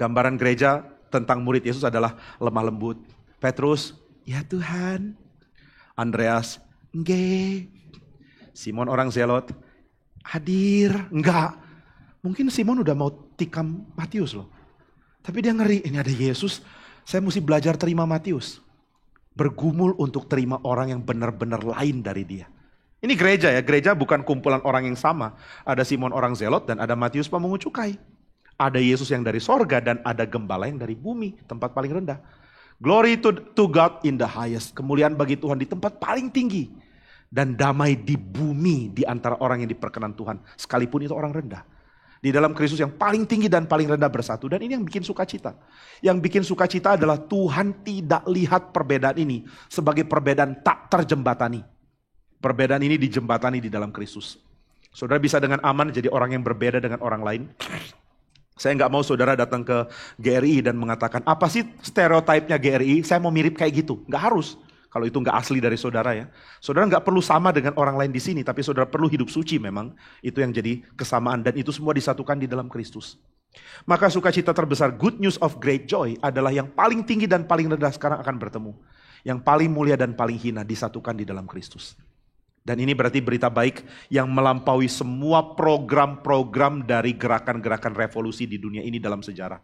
Gambaran gereja tentang murid Yesus adalah lemah lembut. Petrus, ya Tuhan. Andreas, enggak. Simon orang zelot, hadir, enggak. Mungkin Simon udah mau tikam Matius loh. Tapi dia ngeri, ini ada Yesus, saya mesti belajar terima Matius. Bergumul untuk terima orang yang benar-benar lain dari dia. Ini gereja ya, gereja bukan kumpulan orang yang sama. Ada Simon orang zelot dan ada Matius pemungut cukai. Ada Yesus yang dari sorga dan ada gembala yang dari bumi, tempat paling rendah. Glory to God in the highest. Kemuliaan bagi Tuhan di tempat paling tinggi. Dan damai di bumi di antara orang yang diperkenan Tuhan. Sekalipun itu orang rendah. Di dalam Kristus yang paling tinggi dan paling rendah bersatu. Dan ini yang bikin sukacita. Yang bikin sukacita adalah Tuhan tidak lihat perbedaan ini sebagai perbedaan tak terjembatani. Perbedaan ini dijembatani di dalam Kristus. Saudara bisa dengan aman jadi orang yang berbeda dengan orang lain. Saya nggak mau saudara datang ke GRI dan mengatakan, apa sih stereotipnya GRI? Saya mau mirip kayak gitu. Nggak harus. Kalau itu nggak asli dari saudara ya. Saudara nggak perlu sama dengan orang lain di sini, tapi saudara perlu hidup suci memang. Itu yang jadi kesamaan dan itu semua disatukan di dalam Kristus. Maka sukacita terbesar, good news of great joy adalah yang paling tinggi dan paling rendah sekarang akan bertemu. Yang paling mulia dan paling hina disatukan di dalam Kristus. Dan ini berarti berita baik yang melampaui semua program-program dari gerakan-gerakan revolusi di dunia ini dalam sejarah.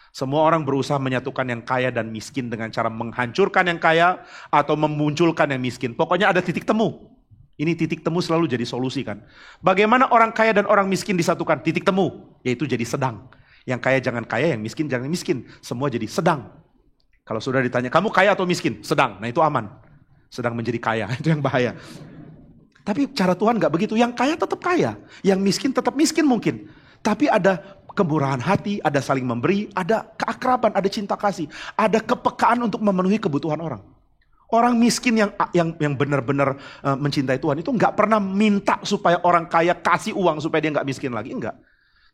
Semua orang berusaha menyatukan yang kaya dan miskin dengan cara menghancurkan yang kaya atau memunculkan yang miskin. Pokoknya ada titik temu. Ini titik temu selalu jadi solusi kan. Bagaimana orang kaya dan orang miskin disatukan? Titik temu, yaitu jadi sedang. Yang kaya jangan kaya, yang miskin jangan miskin. Semua jadi sedang. Kalau sudah ditanya, kamu kaya atau miskin? Sedang, nah itu aman. Sedang menjadi kaya, itu yang bahaya. Tapi cara Tuhan gak begitu, yang kaya tetap kaya. Yang miskin tetap miskin mungkin. Tapi ada kemurahan hati, ada saling memberi, ada keakraban, ada cinta kasih, ada kepekaan untuk memenuhi kebutuhan orang. Orang miskin yang benar-benar mencintai Tuhan itu nggak pernah minta supaya orang kaya kasih uang supaya dia nggak miskin lagi, enggak.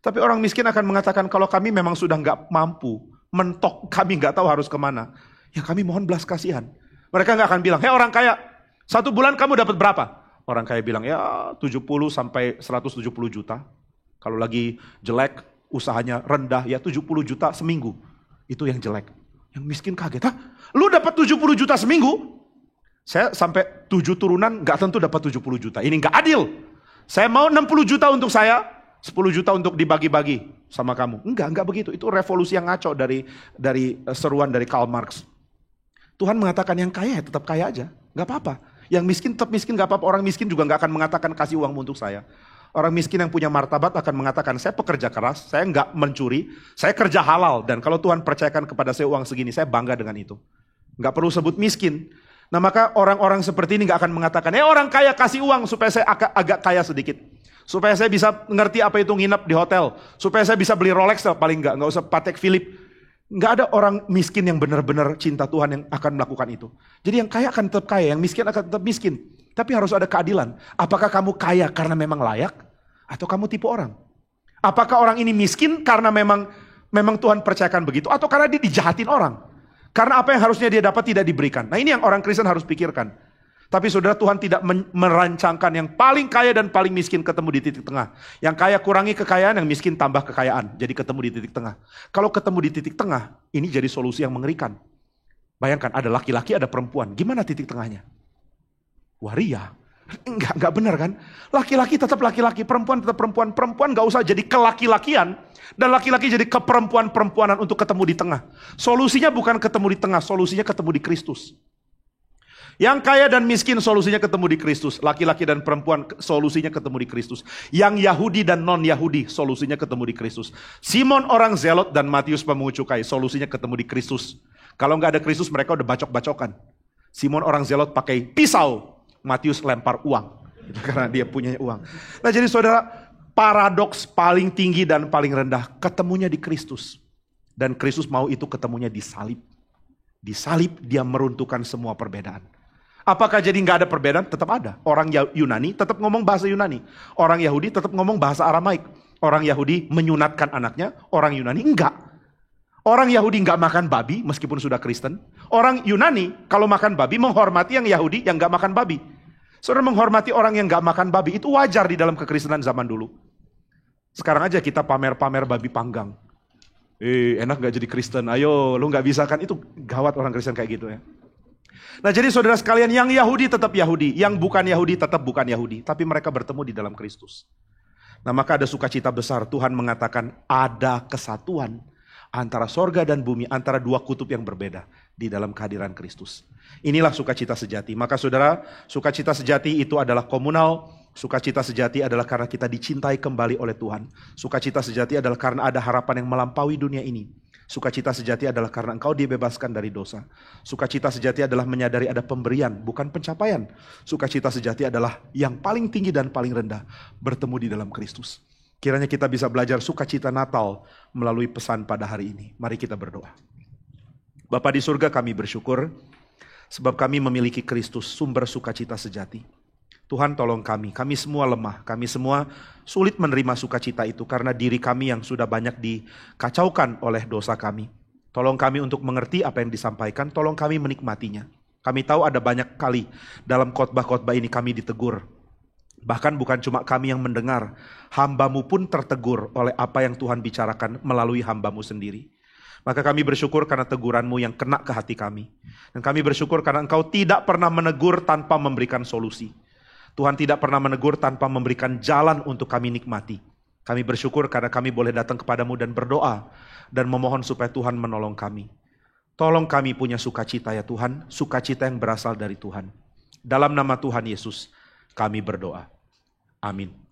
Tapi orang miskin akan mengatakan kalau kami memang sudah nggak mampu, mentok, kami nggak tahu harus kemana, ya kami mohon belas kasihan. Mereka nggak akan bilang, hei orang kaya, 1 bulan kamu dapat berapa? Orang kaya bilang ya 70 sampai 170 juta. Kalau lagi jelek, usahanya rendah, ya 70 juta seminggu. Itu yang jelek. Yang miskin kaget, hah? Lu dapat 70 juta seminggu? Saya sampai 7 turunan gak tentu dapat 70 juta. Ini gak adil. Saya mau 60 juta untuk saya, 10 juta untuk dibagi-bagi sama kamu. Enggak begitu. Itu revolusi yang ngaco dari seruan dari Karl Marx. Tuhan mengatakan yang kaya tetap kaya aja. Gak apa-apa. Yang miskin tetap miskin gak apa-apa. Orang miskin juga gak akan mengatakan kasih uangmu untuk saya. Orang miskin yang punya martabat akan mengatakan, saya pekerja keras, saya nggak mencuri, saya kerja halal. Dan kalau Tuhan percayakan kepada saya uang segini, saya bangga dengan itu. Nggak perlu sebut miskin. Nah maka orang-orang seperti ini nggak akan mengatakan, orang kaya kasih uang supaya saya agak kaya sedikit. Supaya saya bisa ngerti apa itu nginep di hotel. Supaya saya bisa beli Rolex, paling nggak usah Patek Philippe. Nggak ada orang miskin yang benar-benar cinta Tuhan yang akan melakukan itu. Jadi yang kaya akan tetap kaya, yang miskin akan tetap miskin. Tapi harus ada keadilan. Apakah kamu kaya karena memang layak? Atau kamu tipu orang? Apakah orang ini miskin karena memang Tuhan percayakan begitu? Atau karena dia dijahatin orang? Karena apa yang harusnya dia dapat tidak diberikan. Nah ini yang orang Kristen harus pikirkan. Tapi saudara, Tuhan tidak merancangkan yang paling kaya dan paling miskin ketemu di titik tengah. Yang kaya kurangi kekayaan, yang miskin tambah kekayaan. Jadi ketemu di titik tengah. Kalau ketemu di titik tengah, ini jadi solusi yang mengerikan. Bayangkan ada laki-laki, ada perempuan. Gimana titik tengahnya? Waria. Enggak benar kan? Laki-laki tetap laki-laki, perempuan tetap perempuan. Perempuan gak usah jadi kelaki-lakian. Dan laki-laki jadi keperempuan-perempuanan untuk ketemu di tengah. Solusinya bukan ketemu di tengah, solusinya ketemu di Kristus. Yang kaya dan miskin solusinya ketemu di Kristus. Laki-laki dan perempuan solusinya ketemu di Kristus. Yang Yahudi dan non-Yahudi solusinya ketemu di Kristus. Simon orang Zelot dan Matius pemungut cukai solusinya ketemu di Kristus. Kalau nggak ada Kristus mereka udah bacok-bacokan. Simon orang Zelot pakai pisau. Matius lempar uang, karena dia punya uang. Nah jadi saudara, paradoks paling tinggi dan paling rendah, ketemunya di Kristus. Dan Kristus mau itu ketemunya di salib. Di salib dia meruntuhkan semua perbedaan. Apakah jadi nggak ada perbedaan? Tetap ada. Orang Yunani tetap ngomong bahasa Yunani. Orang Yahudi tetap ngomong bahasa Aramaik. Orang Yahudi menyunatkan anaknya, orang Yunani enggak. Orang Yahudi nggak makan babi meskipun sudah Kristen. Orang Yunani kalau makan babi menghormati yang Yahudi yang nggak makan babi. Saudara, menghormati orang yang nggak makan babi itu wajar di dalam kekristenan zaman dulu. Sekarang aja kita pamer-pamer babi panggang. Enak nggak jadi Kristen? Ayo, lu nggak bisa kan? Itu gawat orang Kristen kayak gitu ya. Nah jadi saudara sekalian, yang Yahudi tetap Yahudi, yang bukan Yahudi tetap bukan Yahudi. Tapi mereka bertemu di dalam Kristus. Nah maka ada sukacita besar. Tuhan mengatakan ada kesatuan antara sorga dan bumi, antara dua kutub yang berbeda di dalam kehadiran Kristus. Inilah sukacita sejati. Maka saudara, sukacita sejati itu adalah komunal. Sukacita sejati adalah karena kita dicintai kembali oleh Tuhan. Sukacita sejati adalah karena ada harapan yang melampaui dunia ini. Sukacita sejati adalah karena engkau dibebaskan dari dosa. Sukacita sejati adalah menyadari ada pemberian, bukan pencapaian. Sukacita sejati adalah yang paling tinggi dan paling rendah, bertemu di dalam Kristus. Kiranya kita bisa belajar sukacita Natal melalui pesan pada hari ini. Mari kita berdoa. Bapa di surga, kami bersyukur sebab kami memiliki Kristus, sumber sukacita sejati. Tuhan tolong kami semua lemah, kami semua sulit menerima sukacita itu karena diri kami yang sudah banyak dikacaukan oleh dosa kami. Tolong kami untuk mengerti apa yang disampaikan, tolong kami menikmatinya. Kami tahu ada banyak kali dalam khotbah-khotbah ini kami ditegur. Bahkan bukan cuma kami yang mendengar, hamba-Mu pun tertegur oleh apa yang Tuhan bicarakan melalui hamba-Mu sendiri. Maka kami bersyukur karena teguran-Mu yang kena ke hati kami. Dan kami bersyukur karena Engkau tidak pernah menegur tanpa memberikan solusi. Tuhan tidak pernah menegur tanpa memberikan jalan untuk kami nikmati. Kami bersyukur karena kami boleh datang kepadamu dan berdoa dan memohon supaya Tuhan menolong kami. Tolong kami punya sukacita ya Tuhan, sukacita yang berasal dari Tuhan. Dalam nama Tuhan Yesus kami berdoa. Amin.